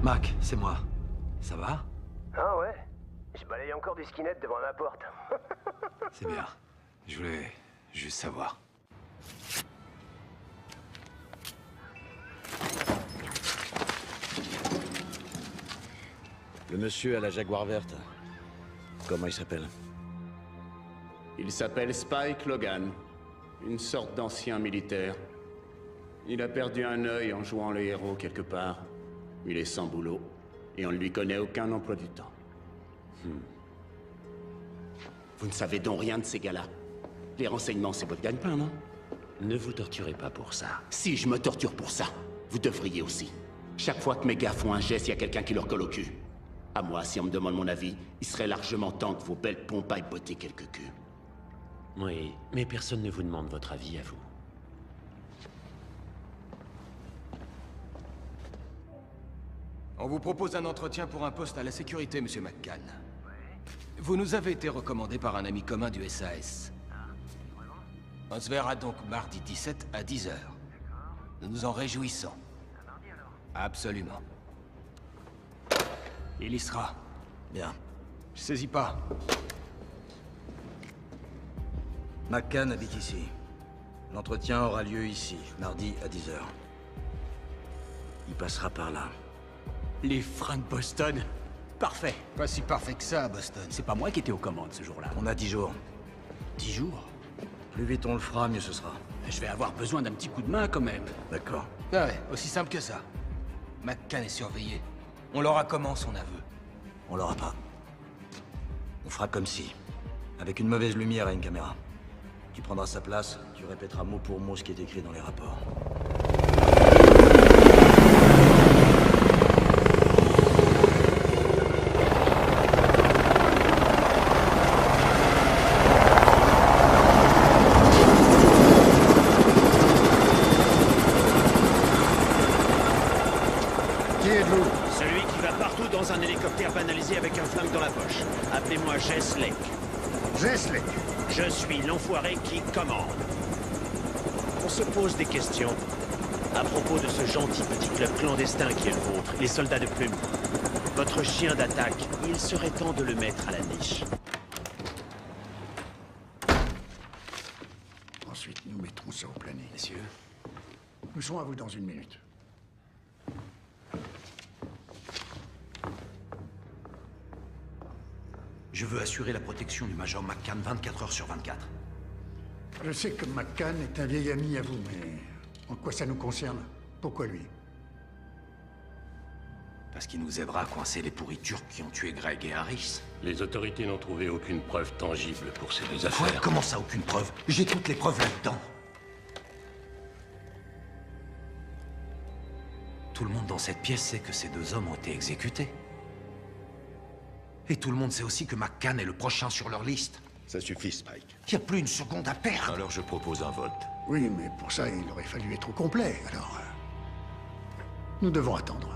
Mac, c'est moi. Ça va? Ah ouais? Je balaye encore du skinhead devant ma porte. C'est bien. Je voulais juste savoir. Le monsieur à la Jaguar verte. Comment il s'appelle? Il s'appelle Spike Logan, une sorte d'ancien militaire. Il a perdu un œil en jouant le héros quelque part. Il est sans boulot, et on ne lui connaît aucun emploi du temps. Vous ne savez donc rien de ces gars-là. Les renseignements, c'est votre gagne-pain, non? Ne vous torturez pas pour ça. Si je me torture pour ça, vous devriez aussi. Chaque fois que mes gars font un geste, il y a quelqu'un qui leur colle au cul. À moi, si on me demande mon avis, il serait largement temps que vos belles pompes aillent botter quelques culs. Oui, mais personne ne vous demande votre avis à vous. On vous propose un entretien pour un poste à la sécurité, monsieur McCann. Vous nous avez été recommandé par un ami commun du SAS. On se verra donc mardi 17 à 10h. Nous nous en réjouissons. Absolument. Il y sera. Bien. Je saisis pas. McCann habite ici. L'entretien aura lieu ici, mardi à 10h. Il passera par là. Les freins de Boston. Parfait. Pas si parfait que ça, Boston. C'est pas moi qui étais aux commandes ce jour-là. On a 10 jours. 10 jours? Plus vite on le fera, mieux ce sera. Je vais avoir besoin d'un petit coup de main quand même. D'accord. Ah ouais, aussi simple que ça. McCann est surveillé. On l'aura comment, son aveu? On l'aura pas. On fera comme si. Avec une mauvaise lumière et une caméra. Tu prendras sa place, tu répéteras mot pour mot ce qui est écrit dans les rapports. Celui qui va partout dans un hélicoptère banalisé avec un flingue dans la poche. Appelez-moi Jess Lake. Jess Lake. Je suis l'enfoiré qui commande. On se pose des questions à propos de ce gentil petit club clandestin qui est le vôtre, les soldats de plume. Votre chien d'attaque, il serait temps de le mettre à la niche. Ensuite, nous mettrons ça au planning. Messieurs. Nous serons à vous dans une minute. Je veux assurer la protection du Major McCann 24 heures sur 24. Je sais que McCann est un vieil ami à vous, mais en quoi ça nous concerne? Pourquoi lui? Parce qu'il nous aidera à coincer les pourritures qui ont tué Greg et Harris. Les autorités n'ont trouvé aucune preuve tangible pour ces deux Quoi? affaires. Comment ça, aucune preuve? J'ai toutes les preuves là-dedans. Tout le monde dans cette pièce sait que ces deux hommes ont été exécutés. Et tout le monde sait aussi que McCann est le prochain sur leur liste. Ça suffit, Spike. Il n'y a plus une seconde à perdre. Alors je propose un vote. Oui, mais pour ça, il aurait fallu être au complet, alors... nous devons attendre.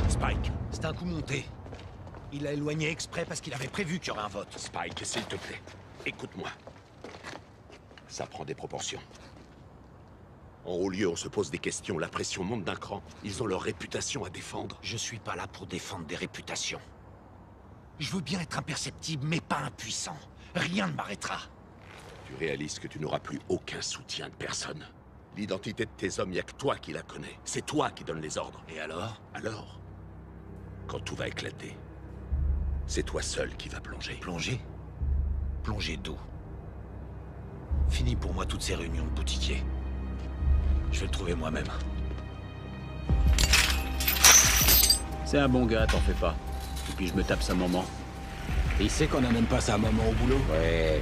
Spike, c'est un coup monté. Il l'a éloigné exprès parce qu'il avait prévu qu'il y aurait un vote. Spike, s'il te plaît, écoute-moi. Ça prend des proportions. En haut lieu, on se pose des questions, la pression monte d'un cran. Ils ont leur réputation à défendre. Je suis pas là pour défendre des réputations. Je veux bien être imperceptible, mais pas impuissant. Rien ne m'arrêtera. Tu réalises que tu n'auras plus aucun soutien de personne. L'identité de tes hommes, il n'y a que toi qui la connais. C'est toi qui donnes les ordres. Et alors? Alors, quand tout va éclater, c'est toi seul qui va plonger. Plonger? Plonger d'où? Fini pour moi toutes ces réunions de boutiquiers. Je vais le trouver moi-même. C'est un bon gars, t'en fais pas. Et puis je me tape sa maman. Et il sait qu'on n'a même pas sa maman au boulot. Ouais.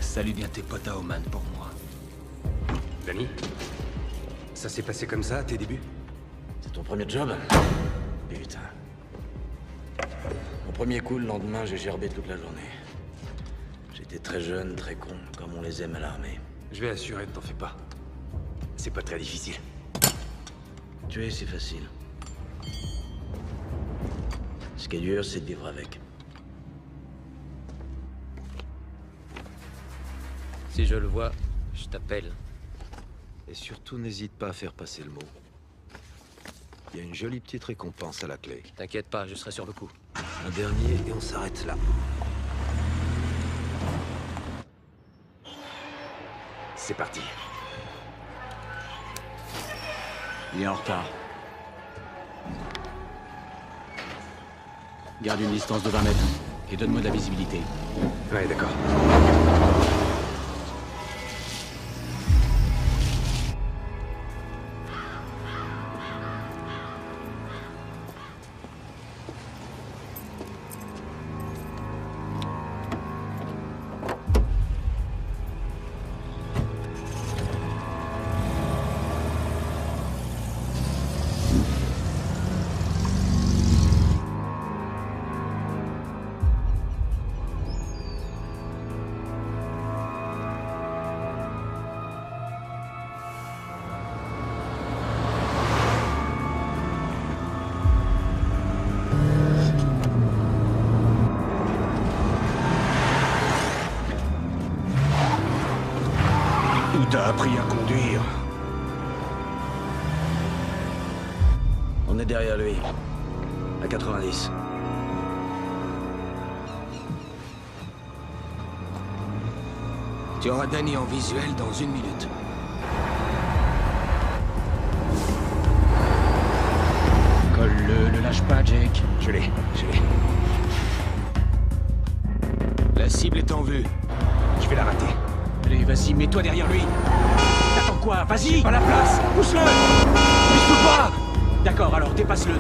Salut bien tes potes à Oman pour moi. Danny, ça s'est passé comme ça à tes débuts? C'est ton premier job? Putain. Mon premier coup, le lendemain, j'ai gerbé toute la journée. J'étais très jeune, très con, comme on les aime à l'armée. Je vais assurer, t'en fais pas. C'est pas très difficile. Tuer, c'est facile. Ce qui est dur, c'est de vivre avec. Si je le vois, je t'appelle. Et surtout, n'hésite pas à faire passer le mot. Il y a une jolie petite récompense à la clé. T'inquiète pas, je serai sur le coup. Un dernier et on s'arrête là. C'est parti. Il est en retard. Garde une distance de 20 mètres et donne-moi de la visibilité. Ouais, d'accord. T'as appris à conduire. On est derrière lui. À 90. Tu auras Danny en visuel dans 1 minute. Colle-le, ne lâche pas, Jake. Je l'ai. La cible est en vue. Je vais la rater. Allez, vas-y, mets-toi derrière lui. T'attends quoi? Vas-y. J'ai pas la place. Pousse-le. Pousse pas. D'accord, alors dépasse-le.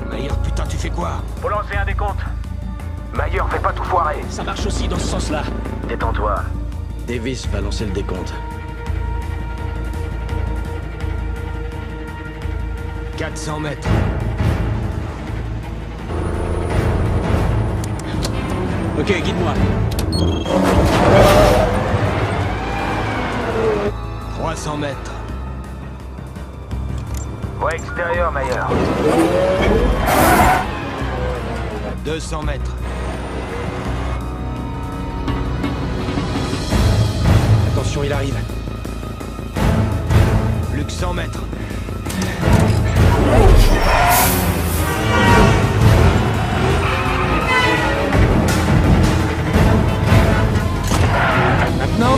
Maillard, putain, tu fais quoi? Faut lancer un décompte. Maillard, fais pas tout foirer. Ça marche aussi dans ce sens-là. Détends-toi. Davis va lancer le décompte. 400 mètres. Ok, guide-moi. 300 mètres. Voie extérieure, Maillard. 200 mètres. Attention, il arrive. Plus que 100 mètres. Maintenant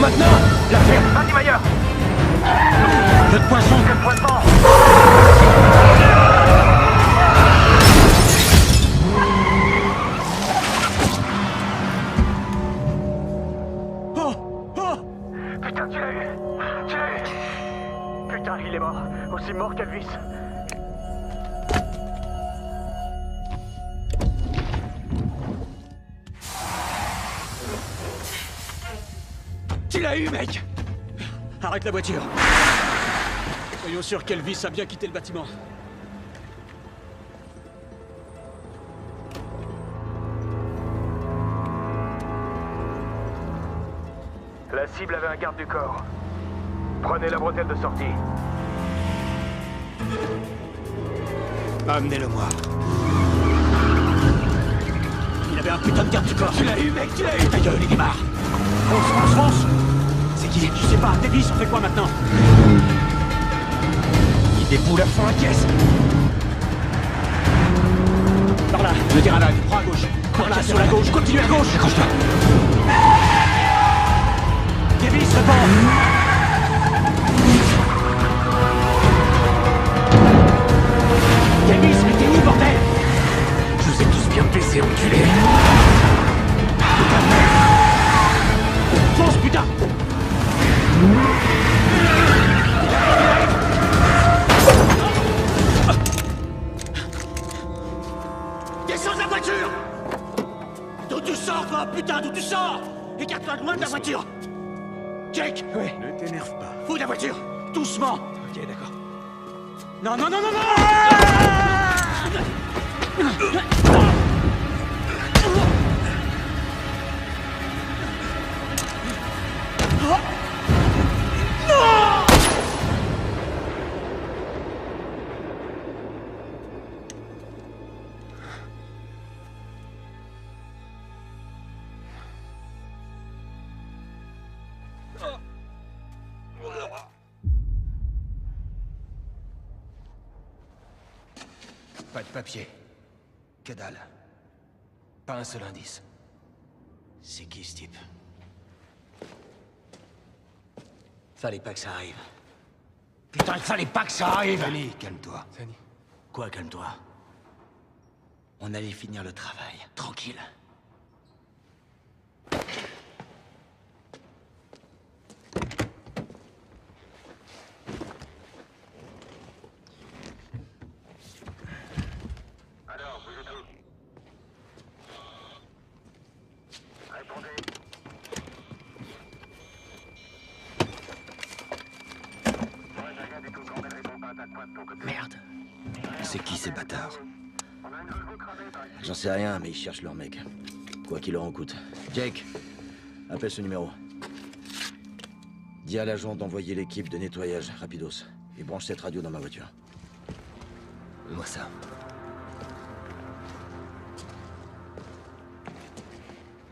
la ferme. Vas-y, Maillard. Queue de poisson. Queue de poisson. quasi mort, Calvis. Tu l'as eu, mec! Arrête la voiture. Soyons sûrs qu'Elvis a bien quitté le bâtiment. La cible avait un garde du corps. Prenez la bretelle de sortie. Amenez-le-moi. Il avait un putain de garde du corps. Tu l'as eu, mec, tu l'as eu! Ta gueule, il est marre. Fonce! C'est qui? Je sais pas. Davis, on fait quoi maintenant? Il déboule à fond la caisse. Par là, le terrain vague. Prends à gauche. Par là, sur la gauche. Continue à gauche. Accroche-toi. Davis, réponds. Davis, mais t'es où, bordel? Je vous ai tous bien baissés, enculés. Fonce, putain! Descends de la voiture! D'où tu sors, toi, putain, d'où tu sors? Écarte-toi loin de la voiture! Jake! Oui. Ne t'énerve pas. Fous de la voiture! Doucement! Ok, d'accord. Non! Pas de papier. Que dalle. Pas un seul indice. C'est qui ce type? Fallait pas que ça arrive. Putain, il fallait pas que ça arrive! Danny, calme-toi. Danny. Quoi, calme-toi? On allait finir le travail. Tranquille. Merde. C'est qui ces bâtards? J'en sais rien, mais ils cherchent leur mec. Quoi qu'il leur en coûte. Jake, appelle ce numéro. Dis à l'agent d'envoyer l'équipe de nettoyage, rapidos. Et branche cette radio dans ma voiture. Moi ça.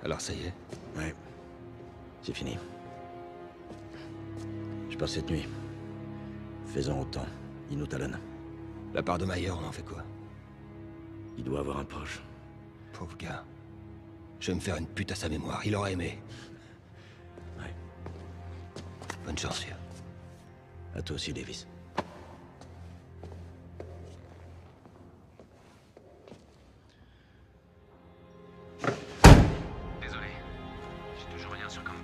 Alors ça y est? Ouais. C'est fini. Je pars cette nuit. Fais-en autant. Il nous talonne. La part de Mayer, on en fait quoi? Il doit avoir un proche. Pauvre gars. Je vais me faire une pute à sa mémoire. Il aurait aimé. Ouais. Bonne chance, vieux. À toi aussi, Davis. Désolé. J'ai toujours rien sur Campbell.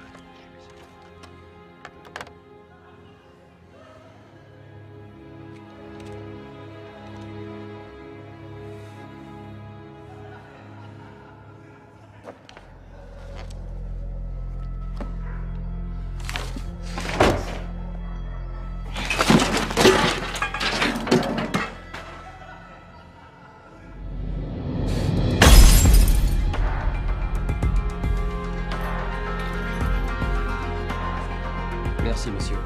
Merci, monsieur.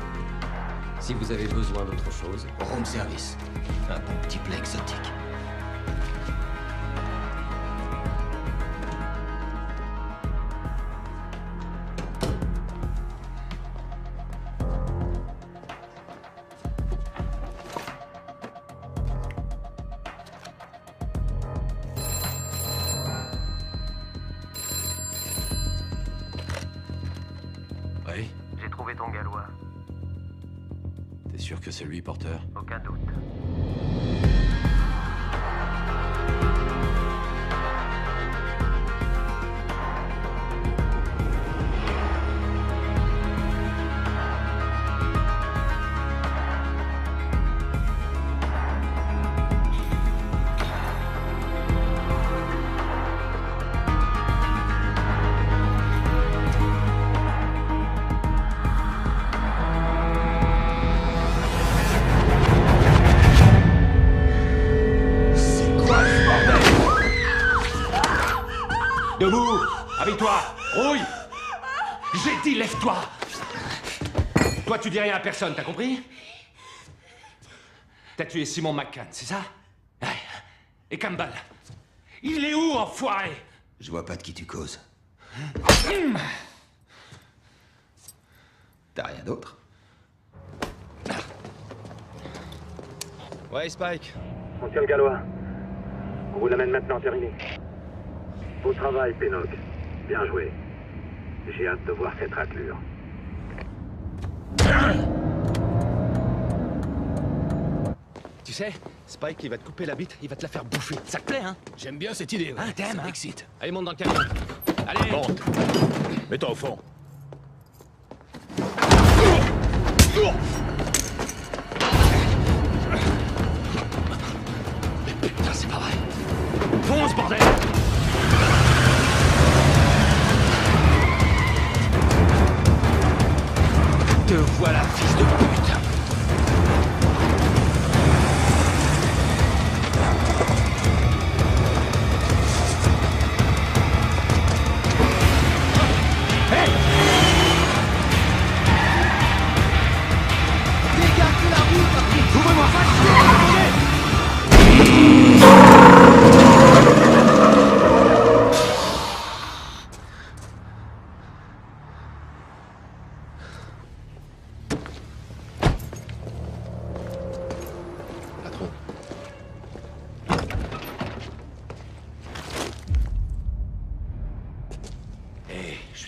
Si vous avez besoin d'autre chose... Room service. Un bon petit plat exotique. Oui? J'ai trouvé ton gallois. T'es sûr que c'est lui, Porter? Aucun doute. Debout! Habille-toi! Rouille! J'ai dit lève-toi! Toi, tu dis rien à personne, t'as compris? T'as tué Simon McCann, c'est ça? Ouais. Et Campbell? Il est où, enfoiré? Je vois pas de qui tu causes. T'as rien d'autre? Ouais, Spike. On tient le gallois. On vous l'amène maintenant terminé. Beau travail, Pennock. Bien joué. J'ai hâte de voir cette raclure. Tu sais, Spike, il va te couper la bite, il va te la faire bouffer. Ça te plaît, hein? J'aime bien cette idée, ouais. Hein, t'aimes, Ça hein? m'excite. Allez, monte dans le camion. Allez! Monte. Mets-toi au fond. Putain, c'est pas vrai. Fonce, bordel! Te voilà, fils de pute!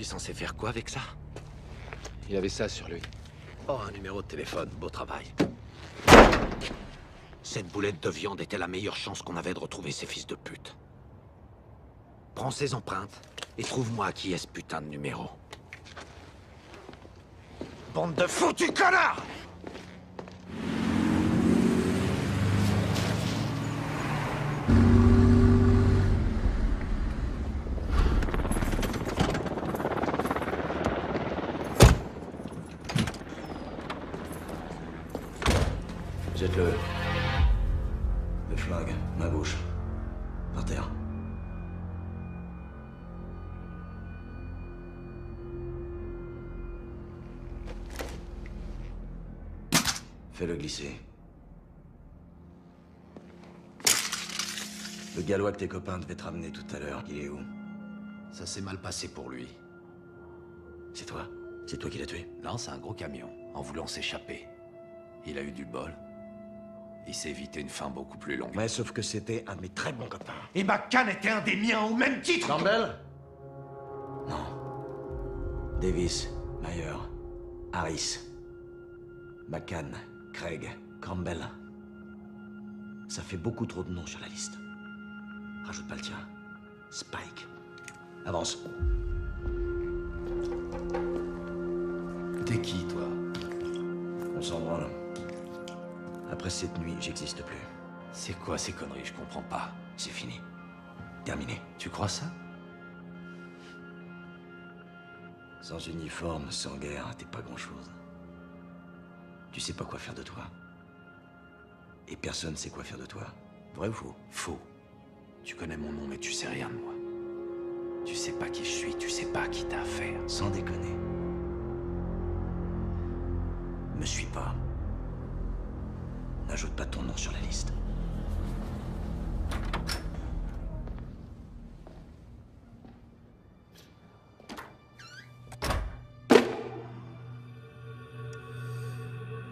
censé faire quoi avec ça? Il avait ça sur lui. Oh, un numéro de téléphone, beau travail. Cette boulette de viande était la meilleure chance qu'on avait de retrouver ces fils de pute. Prends ces empreintes et trouve-moi qui est ce putain de numéro. Bande de foutus connards! Jette-le. Le flingue, main gauche. Par terre. Fais-le glisser. Le gallois que tes copains devaient te ramener tout à l'heure, il est où? Ça s'est mal passé pour lui. C'est toi? C'est toi qui l'as tué? Non, c'est un gros camion, en voulant s'échapper. Il a eu du bol. Il s'est évité une fin beaucoup plus longue. Mais sauf que c'était un de mes très bons copains. Et McCann était un des miens au même titre. Campbell? Non. Davis, Meyer, Harris, McCann, Craig, Campbell. Ça fait beaucoup trop de noms sur la liste. Rajoute pas le tien. Spike. Avance. T'es qui, toi? On s'en branle. Après cette nuit, j'existe plus. C'est quoi ces conneries? Je comprends pas. C'est fini. Terminé. Tu crois ça? Sans uniforme, sans guerre, t'es pas grand-chose. Tu sais pas quoi faire de toi. Et personne sait quoi faire de toi. Vrai ou faux? Faux. Tu connais mon nom, mais tu sais rien de moi. Tu sais pas qui je suis, tu sais pas à qui t'as affaire. Sans déconner. Me suis pas. N'ajoute pas ton nom sur la liste.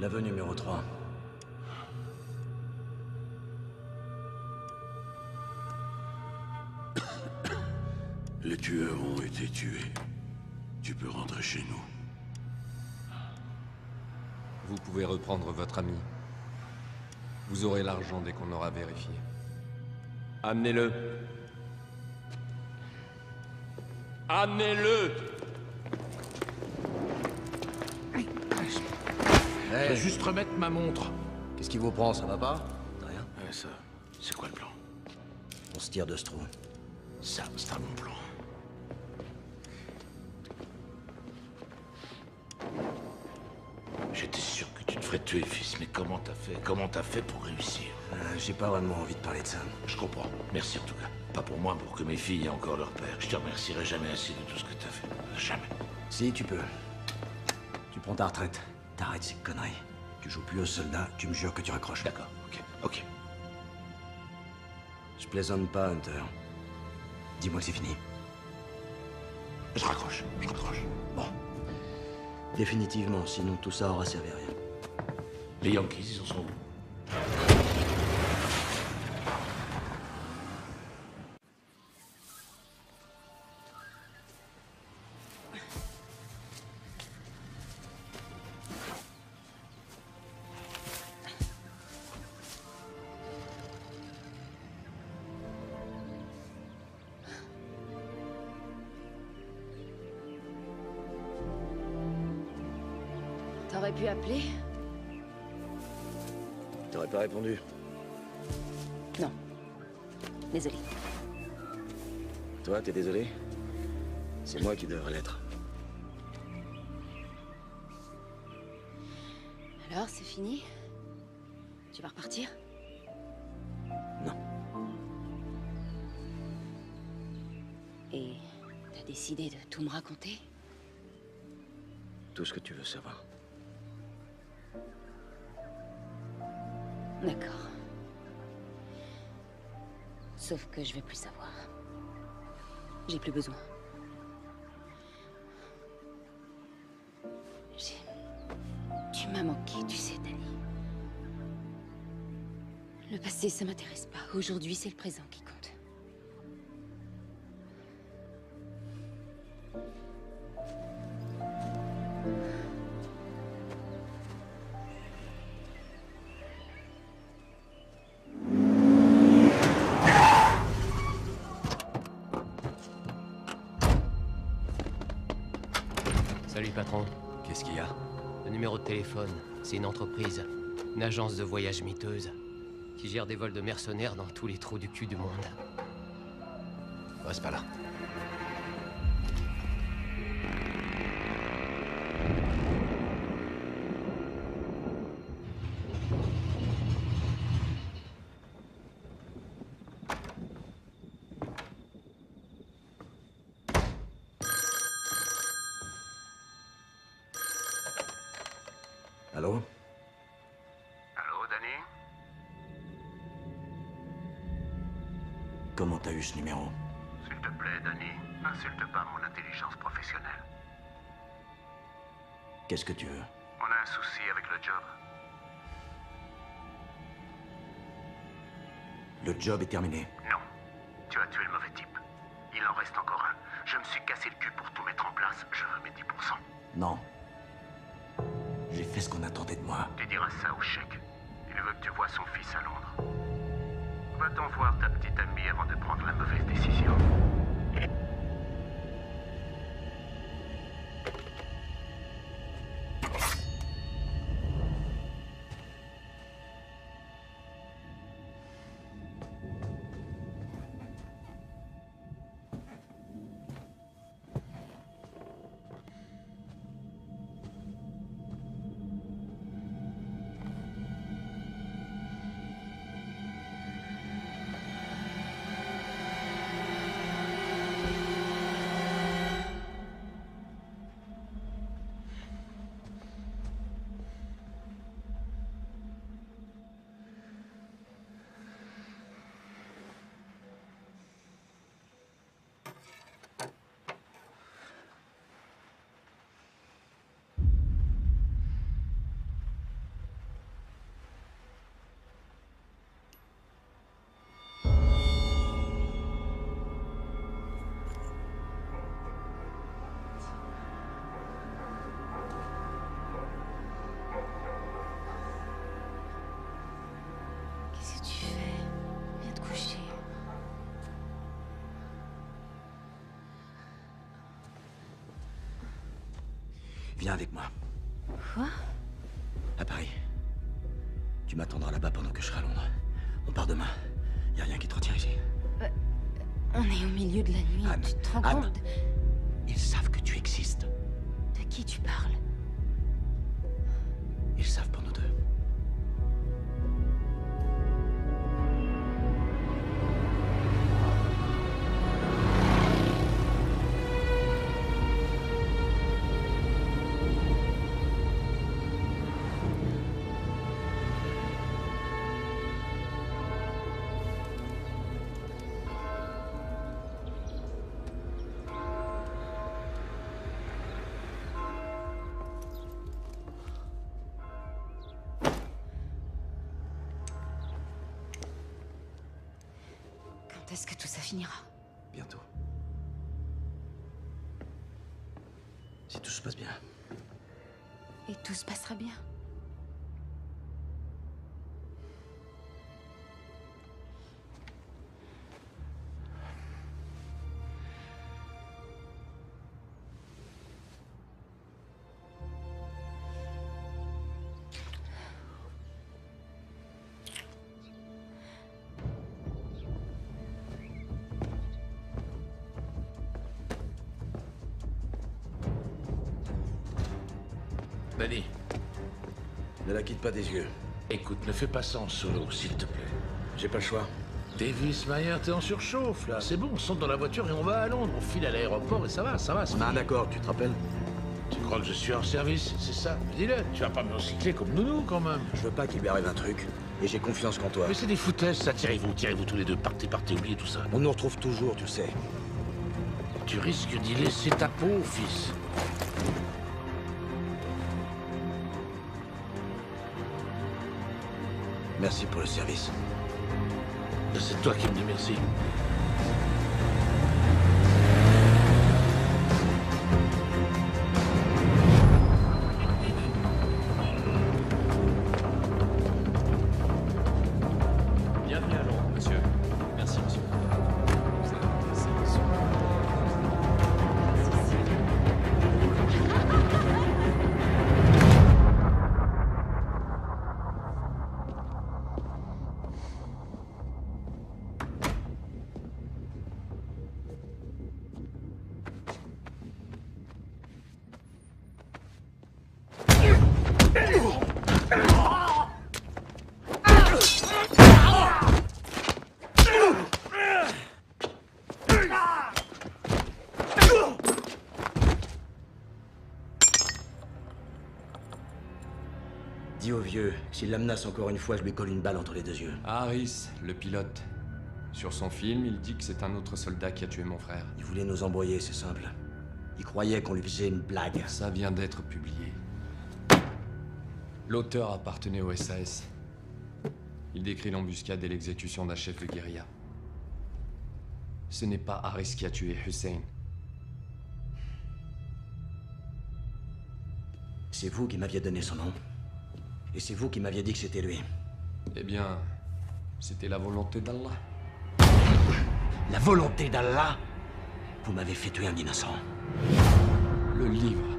L'aveu numéro 3. Les tueurs ont été tués. Tu peux rentrer chez nous. Vous pouvez reprendre votre ami. Vous aurez l'argent dès qu'on aura vérifié. Amenez-le. Amenez-le! Je vais juste remettre ma montre. Qu'est-ce qui vous prend, ça va pas? Rien. Ouais, ça, c'est quoi le plan? On se tire de ce trou. Ça, c'est un bon plan. J'étais sûr que tu te ferais tuer, fils, mais comment t'as fait? Comment t'as fait pour réussir? J'ai pas vraiment envie de parler de ça. Je comprends. Merci en tout cas. pas pour moi, pour que mes filles aient encore leur père. Je te remercierai jamais assez de tout ce que t'as fait. Jamais. Si, tu peux. Tu prends ta retraite. T'arrêtes ces conneries. Tu joues plus aux soldats, tu me jures que tu raccroches. D'accord, ok. Je plaisante pas, Hunter. Dis-moi que c'est fini. Je raccroche. Bon. Définitivement, sinon tout ça aura servi à rien. Les Yankees, ils en sont où? T'aurais pu appeler? T'aurais pas répondu. Non. Désolé. Toi, t'es désolé? C'est moi qui devrais l'être. Alors, c'est fini? Tu vas repartir? Non. Et t'as décidé de tout me raconter? Tout ce que tu veux savoir. D'accord. Sauf que je vais plus savoir. J'ai plus besoin. Tu m'as manqué, tu sais, Danny. Le passé, ça m'intéresse pas. Aujourd'hui, c'est le présent qui compte. Salut, patron. Qu'est-ce qu'il y a? Le numéro de téléphone, c'est une entreprise. Une agence de voyage miteuse. Qui gère des vols de mercenaires dans tous les trous du cul du monde. Reste pas là. Allô? Allô, Danny? Comment t'as eu ce numéro? S'il te plaît, Danny, n'insulte pas mon intelligence professionnelle. Qu'est-ce que tu veux? On a un souci avec le job. Le job est terminé. Non. Tu as tué le mauvais type. Il en reste encore un. Je me suis cassé le cul pour tout mettre en place. Je veux mes 10%. Non. J'ai fait ce qu'on attendait de moi. Tu diras ça au chèque. Il veut que tu vois son fils à Londres. Va-t'en voir ta petite amie avant de prendre la mauvaise décision. Qu'est-ce que tu fais? Viens te coucher. Viens avec moi. Quoi? À Paris. Tu m'attendras là-bas pendant que je serai à Londres. On part demain. Y a rien qui te retient ici. On est au milieu de la nuit. Anne, Tu te rends Anne. compte? Ils savent que tu existes. De qui tu parles? Ils savent pour nous deux. est-ce que tout ça finira? Bientôt. Si tout se passe bien. Et tout se passera bien. Danny. Ne la quitte pas des yeux. Écoute, ne fais pas ça en solo, s'il te plaît. J'ai pas le choix. Davis, Mayer, t'es en surchauffe, là. C'est bon, on saute dans la voiture et on va à Londres. On file à l'aéroport et ça va. On a un accord, tu te rappelles? Tu crois que je suis hors service, c'est ça? Dis-le, tu vas pas me recycler comme nounou, quand même. Je veux pas qu'il lui arrive un truc. Et j'ai confiance qu'en toi. Mais c'est des foutaises, ça. Tirez-vous tous les deux. Partez, oubliez tout ça. On nous retrouve toujours, tu sais. Tu risques d'y laisser ta peau, fils. Merci pour le service. C'est toi qui me dis merci. Bienvenue à Londres, monsieur. Merci, monsieur. Dis au vieux, s'il la menace encore une fois, je lui colle une balle entre les deux yeux. Harris, le pilote. Sur son film, il dit que c'est un autre soldat qui a tué mon frère. Il voulait nous embrouiller, c'est simple. Il croyait qu'on lui faisait une blague. Ça vient d'être publié. L'auteur appartenait au SAS. Il décrit l'embuscade et l'exécution d'un chef de guérilla. Ce n'est pas Harris qui a tué Hussein. C'est vous qui m'aviez donné son nom. Et c'est vous qui m'aviez dit que c'était lui. Eh bien, c'était la volonté d'Allah. La volonté d'Allah? Vous m'avez fait tuer un innocent. Le livre.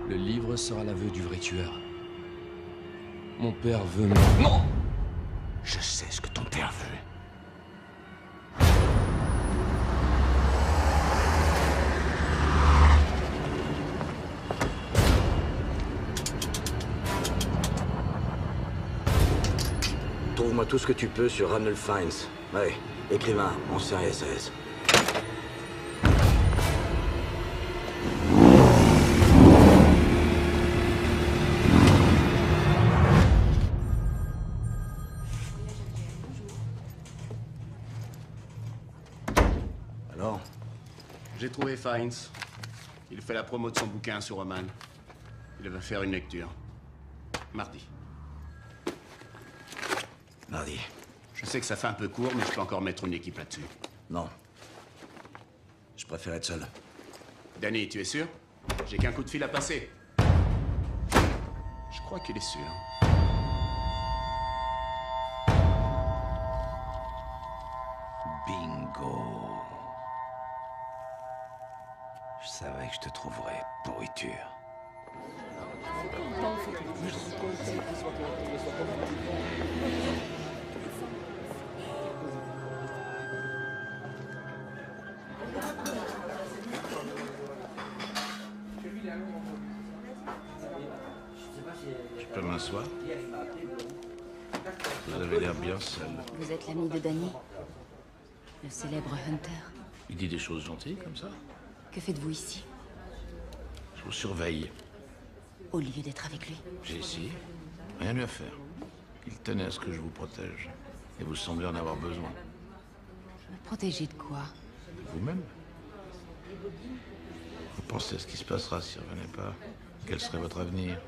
Le livre sera l'aveu du vrai tueur. Mon père veut... Non! Je sais ce que ton père veut. Trouve-moi tout ce que tu peux sur Ranulph Fiennes. Ouais, écrivain, ancien SAS. Alors? J'ai trouvé Fiennes. Il fait la promo de son bouquin sur Oman. Il va faire une lecture. Mardi. Mardi. Je sais que ça fait un peu court, mais je peux encore mettre une équipe là-dessus. Non. Je préfère être seul. Danny, tu es sûr? J'ai qu'un coup de fil à passer. Je crois qu'il est sûr. Bingo. Je savais que je te trouverais, pourriture. Je peux m'asseoir? Vous avez l'air bien seul. Vous êtes l'ami de Danny, le célèbre Hunter. Il dit des choses gentilles comme ça? Que faites-vous ici? Je vous surveille. Au lieu d'être avec lui. J'ai essayé. Rien lui à faire. Il tenait à ce que je vous protège. Et vous semblez en avoir besoin. Me protéger de quoi? Vous-même? Vous pensez à ce qui se passera s'il ne revenait pas? Quel serait votre avenir?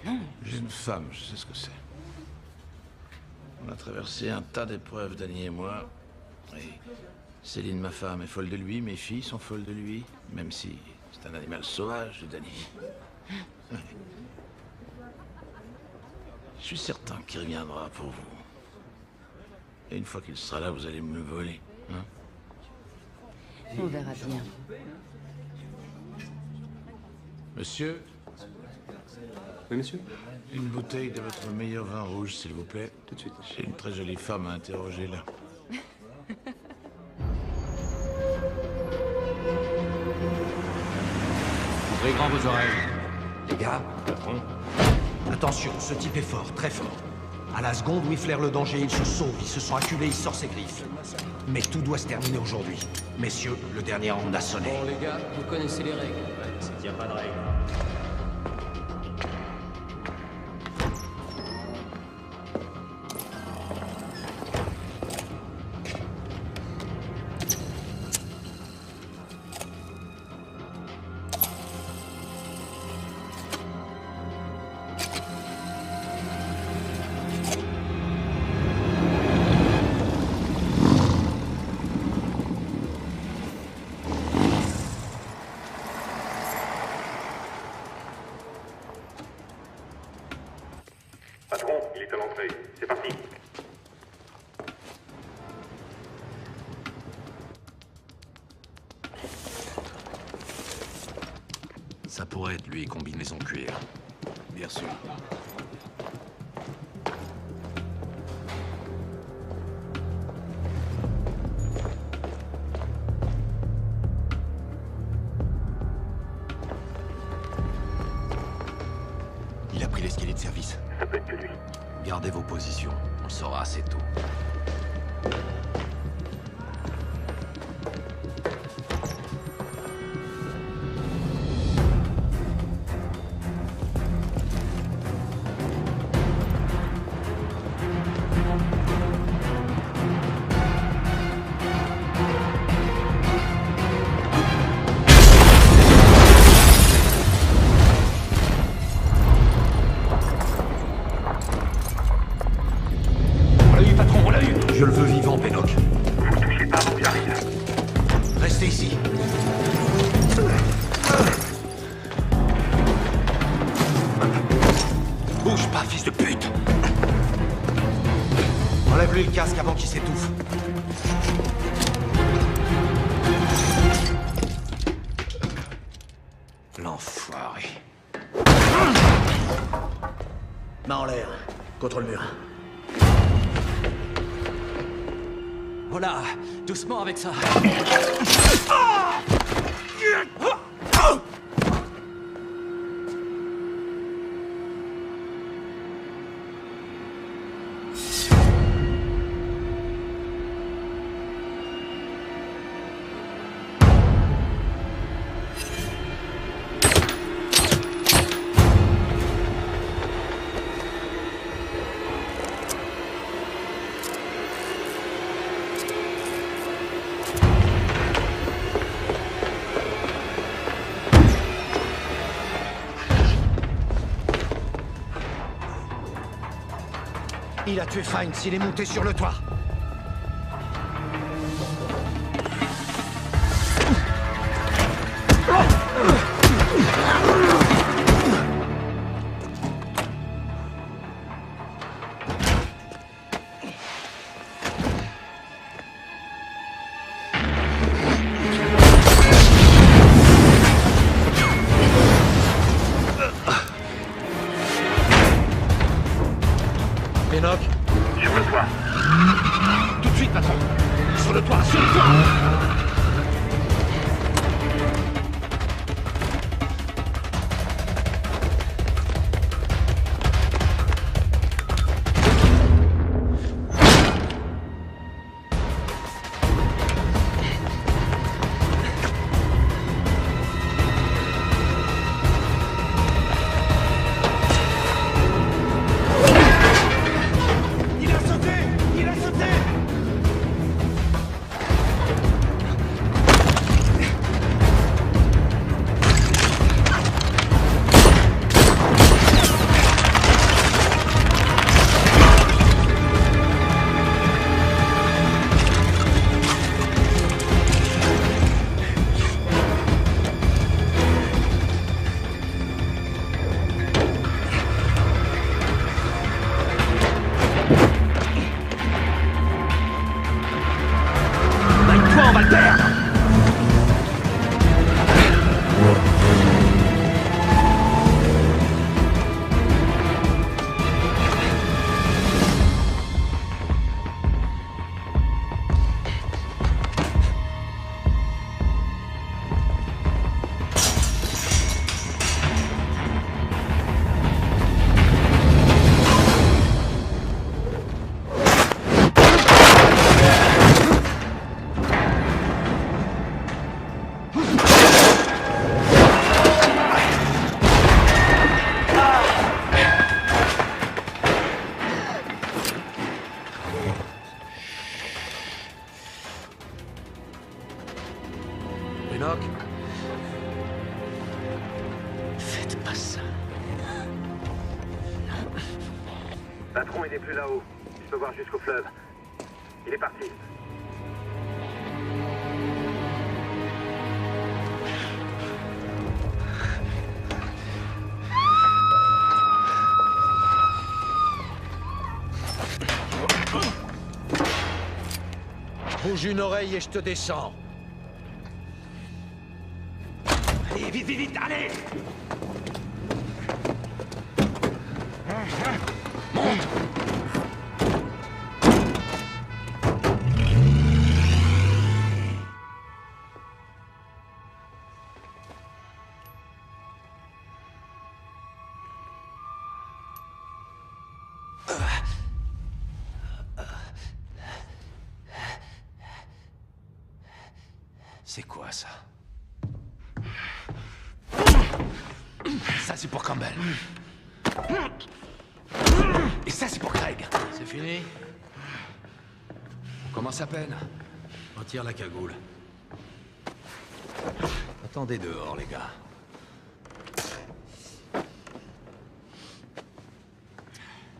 Non. J'ai une femme, je sais ce que c'est. On a traversé un tas d'épreuves, Danny et moi. Et Céline, ma femme, est folle de lui, mes filles sont folles de lui, même si c'est un animal sauvage, Danny. Je suis certain qu'il reviendra pour vous. Et une fois qu'il sera là, vous allez me le voler, hein? On verra bien. Monsieur? Oui, monsieur? Une bouteille de votre meilleur vin rouge, s'il vous plaît. Tout de suite. J'ai une très jolie femme à interroger, là. Ouvrez grand vos oreilles. Les gars, attention, ce type est fort, très fort. À la seconde où il flaire le danger, il se sauve, il se sent acculé, il sort ses griffes. Mais tout doit se terminer aujourd'hui. Messieurs, le dernier round a sonné. Bon, les gars, vous connaissez les règles. C'est qu'il n'y a pas de règles. Patron, il est à l'entrée. C'est parti. Ça pourrait être lui, combinaison cuir. Bien sûr. Il a pris l'escalier de service. Ça peut être que lui. Gardez vos positions, on le saura assez tôt. Je le veux vivant, Pénoc. Vous touchez pas avant que j'arrive. Restez ici. Bouge pas, fils de pute. Enlève-lui le casque avant qu'il s'étouffe. L'enfoiré. Main en l'air, contre le mur. Voilà, doucement avec ça. Il a tué Fiennes, il est monté sur le toit. Sur le toit. Pinnock? Faites pas ça. Patron, il est plus là-haut. Je peux voir jusqu'au fleuve. Il est parti. Bouge une oreille et je te descends. Allez, vite, vite, vite, allez! Monte! C'est quoi ça? Ça c'est pour Campbell. Et ça c'est pour Craig. C'est fini? On commence à peine. Retire la cagoule. Attendez dehors, les gars.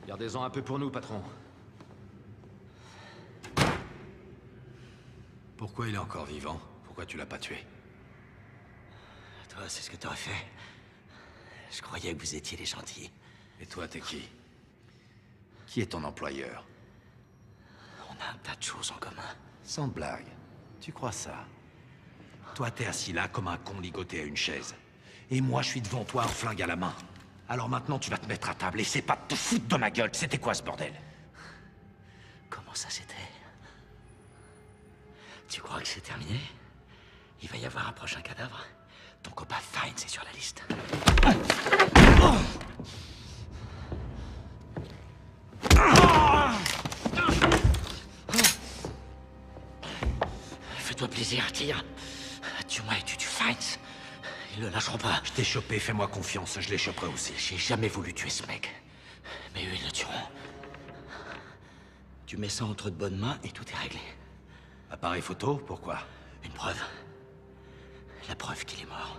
Gardez-en un peu pour nous, patron. Pourquoi il est encore vivant? Pourquoi tu l'as pas tué? Toi, c'est ce que t'aurais fait. Je croyais que vous étiez les gentils. Et toi, t'es qui? Qui est ton employeur? On a un tas de choses en commun. Sans blague. Tu crois ça? Toi, t'es assis là comme un con ligoté à une chaise. Et moi, je suis devant toi, un flingue à la main. Alors maintenant, tu vas te mettre à table et c'est pas de te foutre de ma gueule. C'était quoi ce bordel? Comment ça c'était? Tu crois que c'est terminé? Il va y avoir un prochain cadavre. Ton copain Fine, c'est sur la liste. Fais-toi plaisir, tire. Tue-moi et tue Fine. Ils le lâcheront pas. Je t'ai chopé, fais-moi confiance, je les choperai aussi. J'ai jamais voulu tuer ce mec. Mais eux, ils le tueront. Tu mets ça entre de bonnes mains et tout est réglé. Appareil photo, pourquoi? Une preuve. La preuve qu'il est mort.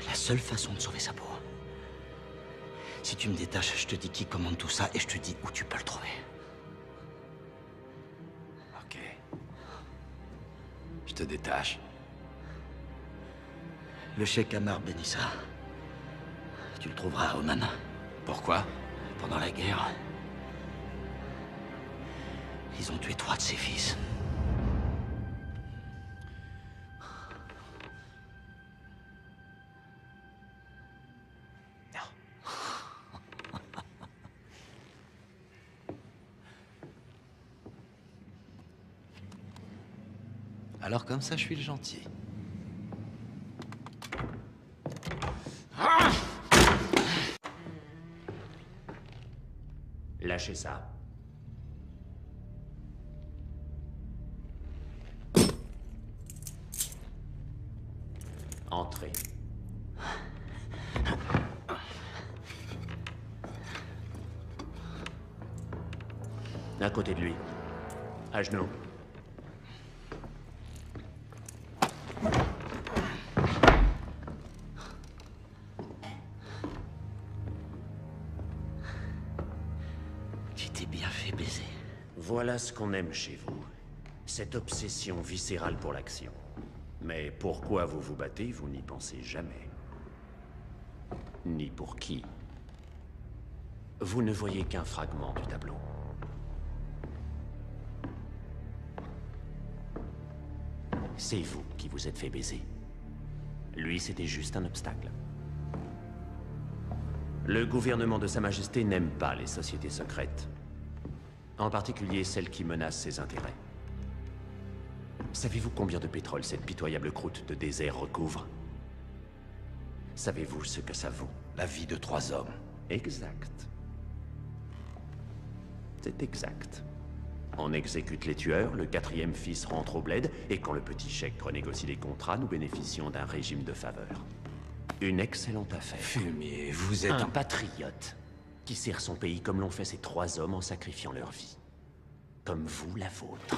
La seule façon de sauver sa peau. Si tu me détaches, je te dis qui commande tout ça et je te dis où tu peux le trouver. Ok. Je te détache. Le cheikh Ammar Benissa. Tu le trouveras à Oman. Pourquoi? Pendant la guerre, ils ont tué 3 de ses fils. Alors comme ça, je suis le gentil. Lâchez ça. Entrez. À côté de lui. À genoux. Tu t'es bien fait baiser. Voilà ce qu'on aime chez vous. Cette obsession viscérale pour l'action. Mais pourquoi vous vous battez, vous n'y pensez jamais. Ni pour qui. Vous ne voyez qu'un fragment du tableau. C'est vous qui vous êtes fait baiser. Lui, c'était juste un obstacle. Le gouvernement de Sa Majesté n'aime pas les sociétés secrètes. En particulier celles qui menacent ses intérêts. Savez-vous combien de pétrole cette pitoyable croûte de désert recouvre? Savez-vous ce que ça vaut? La vie de 3 hommes. Exact. C'est exact. On exécute les tueurs, le 4e fils rentre au bled, et quand le petit cheikh renégocie les contrats, nous bénéficions d'un régime de faveur. Une excellente affaire. Fumier, vous êtes un patriote qui sert son pays comme l'ont fait ces 3 hommes en sacrifiant leur vie. Comme vous, la vôtre.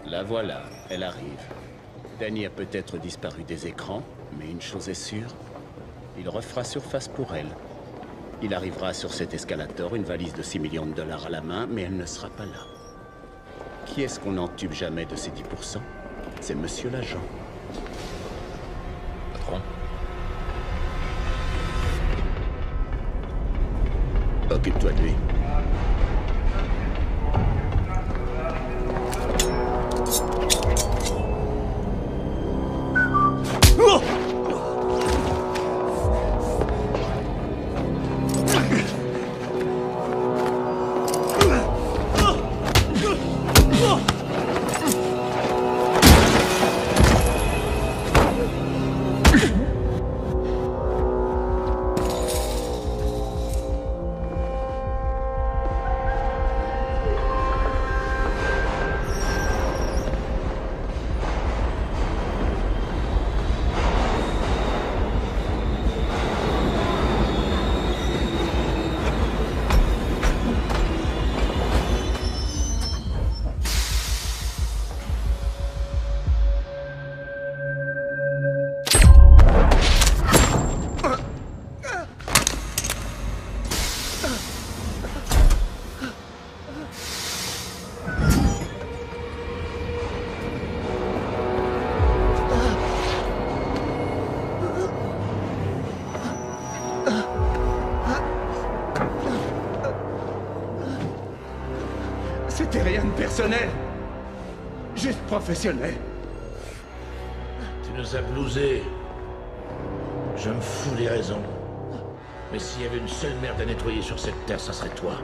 La voilà, elle arrive. Danny a peut-être disparu des écrans, mais une chose est sûre, il refera surface pour elle. Il arrivera sur cet escalator, une valise de 6 millions de dollars à la main, mais elle ne sera pas là. Qui est-ce qu'on n'entube jamais de ces 10%? C'est Monsieur l'agent. Patron? Occupe-toi de lui. C'était rien de personnel. Juste professionnel. Tu nous as blousés. Je me fous des raisons. Mais s'il y avait une seule merde à nettoyer sur cette terre, ça serait toi.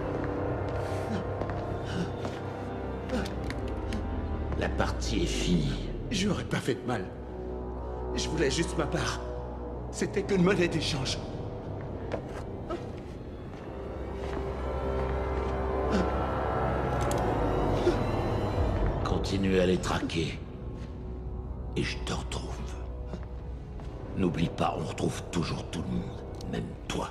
La partie est finie. J'aurais pas fait de mal. Je voulais juste ma part. C'était qu'une monnaie d'échange. Continue à les traquer. Et je te retrouve. N'oublie pas, on retrouve toujours tout le monde. Même toi.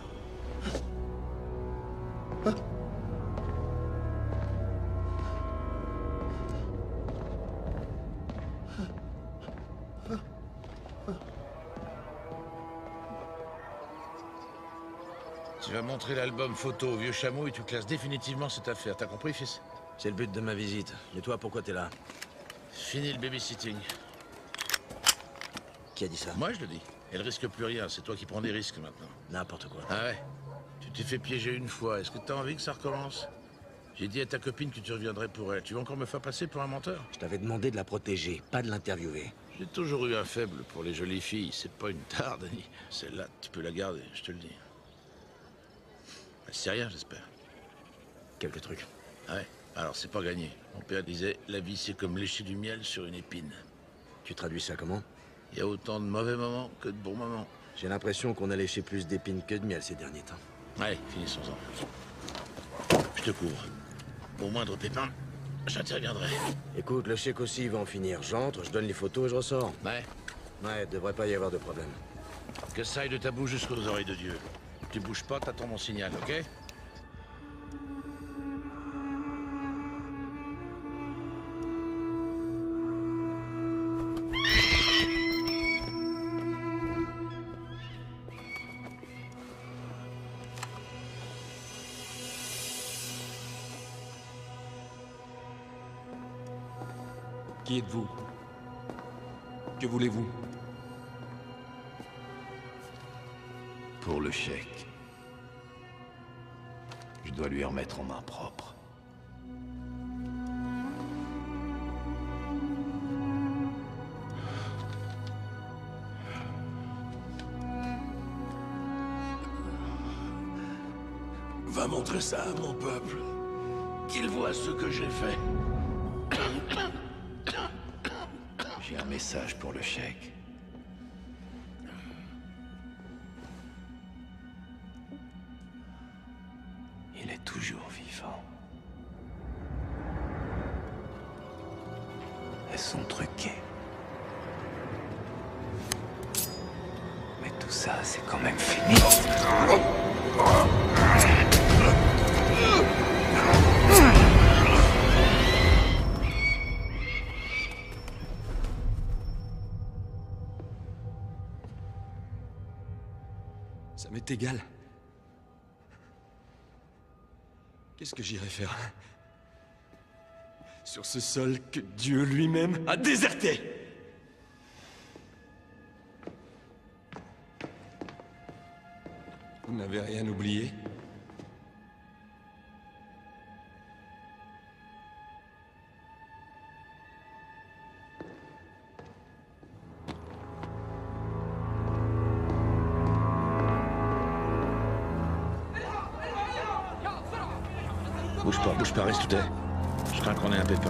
Tu vas montrer l'album photo au vieux chameau et tu classes définitivement cette affaire. T'as compris, fils? C'est le but de ma visite. Et toi, pourquoi t'es là? Fini le babysitting. Qui a dit ça? Moi, je le dis. Elle risque plus rien. C'est toi qui prends des risques maintenant. N'importe quoi. Ah ouais? Tu t'es fait piéger une fois. Est-ce que t'as envie que ça recommence? J'ai dit à ta copine que tu reviendrais pour elle. Tu veux encore me faire passer pour un menteur? Je t'avais demandé de la protéger, pas de l'interviewer. J'ai toujours eu un faible pour les jolies filles. C'est pas une tare, Danny. Celle-là, tu peux la garder, je te le dis. C'est rien, j'espère. Quelques trucs. Ah ouais? Alors, c'est pas gagné. Mon père disait, la vie, c'est comme lécher du miel sur une épine. Tu traduis ça comment? Il y a autant de mauvais moments que de bons moments. J'ai l'impression qu'on a léché plus d'épines que de miel ces derniers temps. Allez, finissons-en. Je te couvre. Au moindre pépin, j'interviendrai. Écoute, le chèque aussi, il va en finir. J'entre, je donne les photos et je ressors. Ouais. Ouais, devrait pas y avoir de problème. Que ça aille de ta bouche jusqu'aux oreilles de Dieu. Tu bouges pas, t'attends mon signal, ok? Qui êtes-vous? Que voulez-vous? Pour le chèque. Je dois lui remettre en main propre. Va montrer ça à mon peuple. Qu'il voit ce que j'ai fait. J'ai un message pour le chèque. Il est toujours vivant. Elles sont truquées. Mais tout ça, c'est quand même fini. Ça m'est égal. Qu'est-ce que j'irai faire sur ce sol que Dieu lui-même a déserté? Vous n'avez rien oublié? Bouge pas, reste où t'es. Je crains qu'on ait un pépin.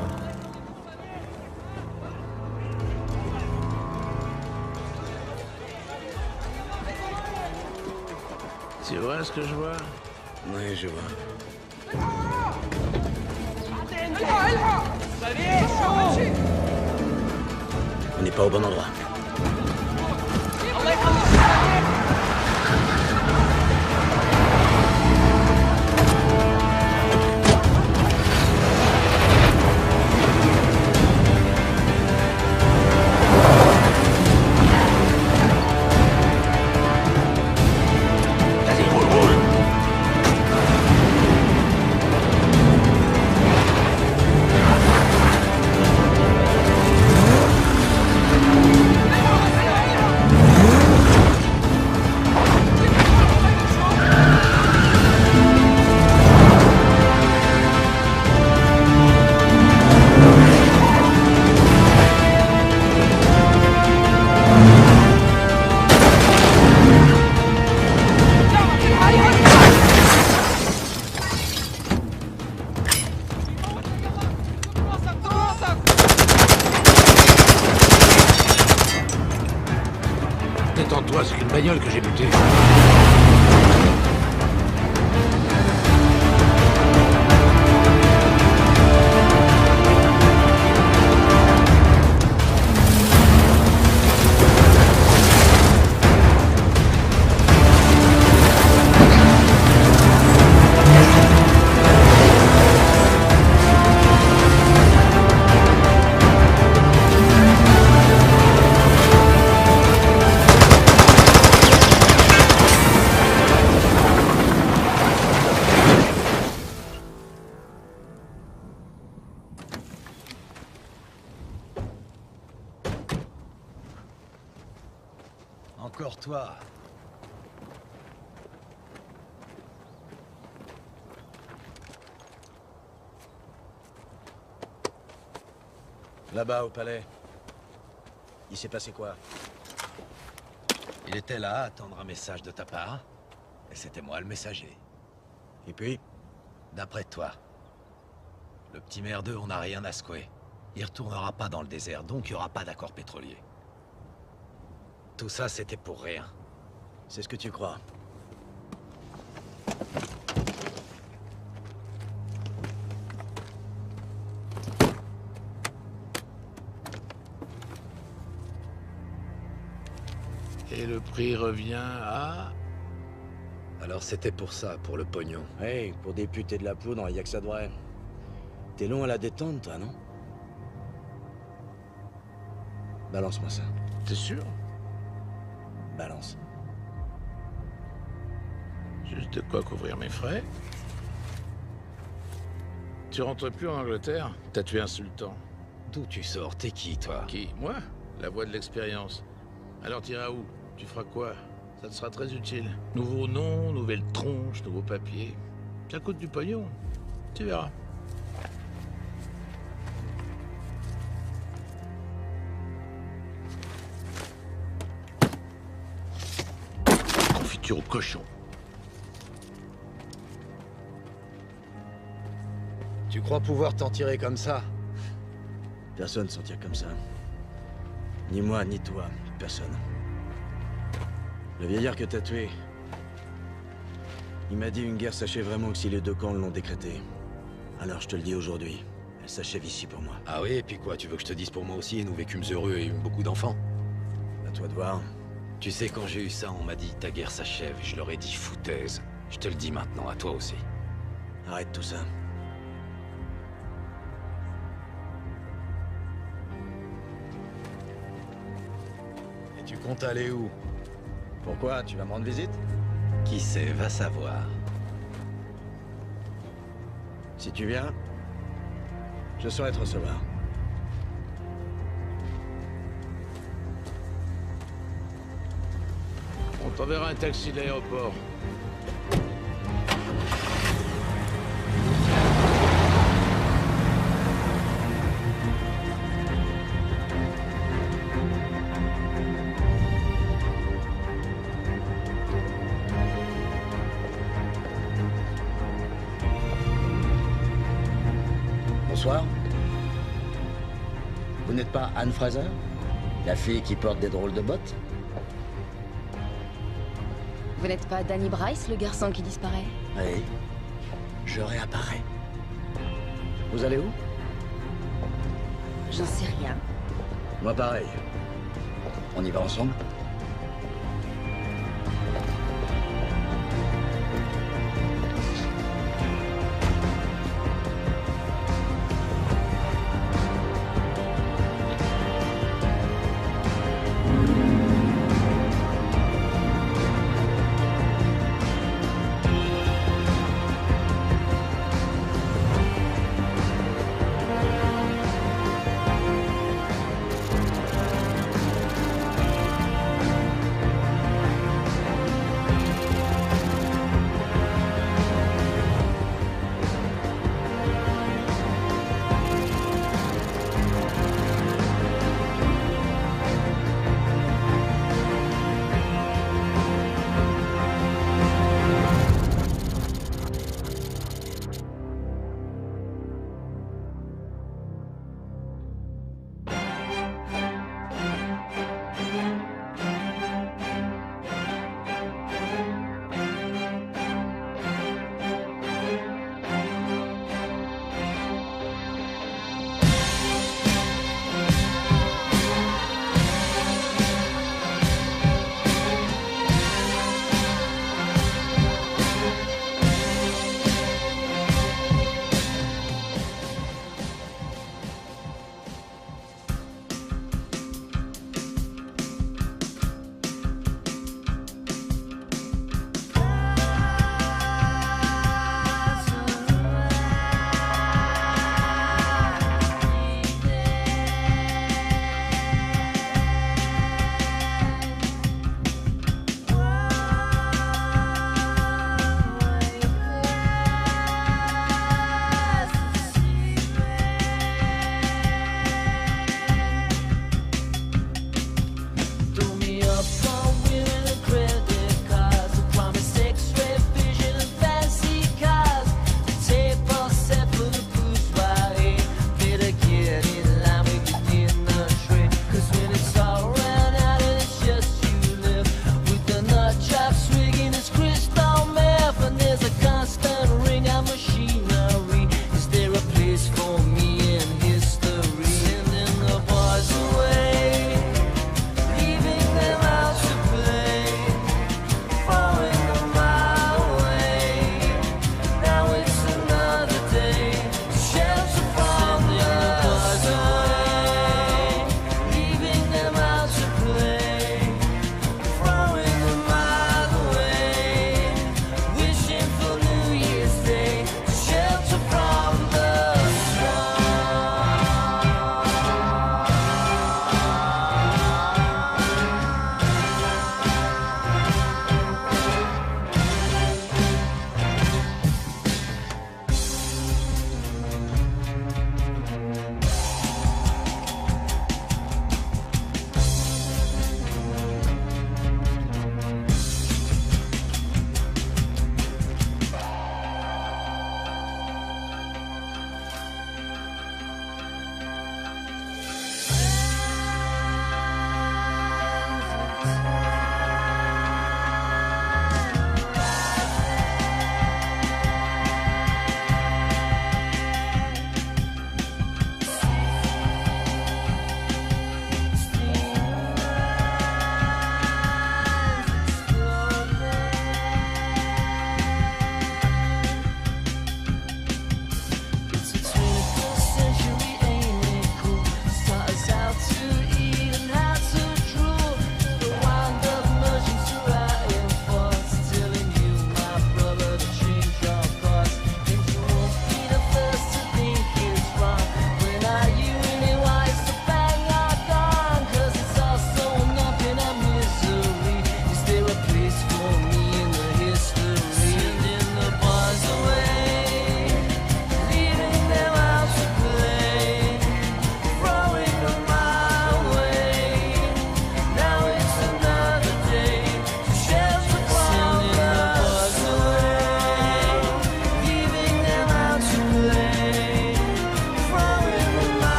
Tu vois ce que je vois? Oui, je vois. On n'est pas au bon endroit. Détends-toi, c'est une bagnole que j'ai butée. Encore toi. Là-bas, au palais. Il s'est passé quoi? Il était là à attendre un message de ta part, et c'était moi le messager. Et puis? D'après toi, le petit merdeux, on n'a rien à secouer. Il retournera pas dans le désert, donc il n'y aura pas d'accord pétrolier. Tout ça, c'était pour rien. C'est ce que tu crois. Et le prix revient à... Alors c'était pour ça, pour le pognon. Hey, pour des putes et de la poudre, y a que ça de vrai. T'es long à la détente, toi, non? Balance-moi ça. T'es sûr? Balance. Juste de quoi couvrir mes frais. Tu rentres plus en Angleterre? T'as tué un sultan. D'où tu sors? T'es qui, toi? Qui? Moi? La voix de l'expérience. Alors t'iras où? Tu feras quoi? Ça te sera très utile. Nouveau nom, nouvelle tronche, nouveau papier. Ça coûte du pognon. Tu verras. Confiture au cochon. Tu crois pouvoir t'en tirer comme ça? Personne s'en tire comme ça. Ni moi, ni toi. Personne. Le vieillard que t'as tué... Il m'a dit une guerre s'achève vraiment que si les deux camps l'ont décrétée. Alors je te le dis aujourd'hui. Elle s'achève ici pour moi. Ah oui, et puis quoi? Tu veux que je te dise pour moi aussi? Nous vécûmes heureux et eûmes beaucoup d'enfants. À toi de voir. Tu sais, quand j'ai eu ça, on m'a dit ta guerre s'achève. Je leur ai dit foutaise. Je te le dis maintenant, à toi aussi. Arrête tout ça. Et tu comptes aller où? Pourquoi? Tu vas me rendre visite? Qui sait, va savoir. Si tu viens, je saurai te recevoir. On t'enverra un taxi de l'aéroport. Bonsoir. Vous n'êtes pas Anne Fraser? La fille qui porte des drôles de bottes? Vous n'êtes pas Danny Bryce, le garçon qui disparaît? Oui. Je réapparais. Vous allez où? J'en sais rien. Moi pareil. On y va ensemble?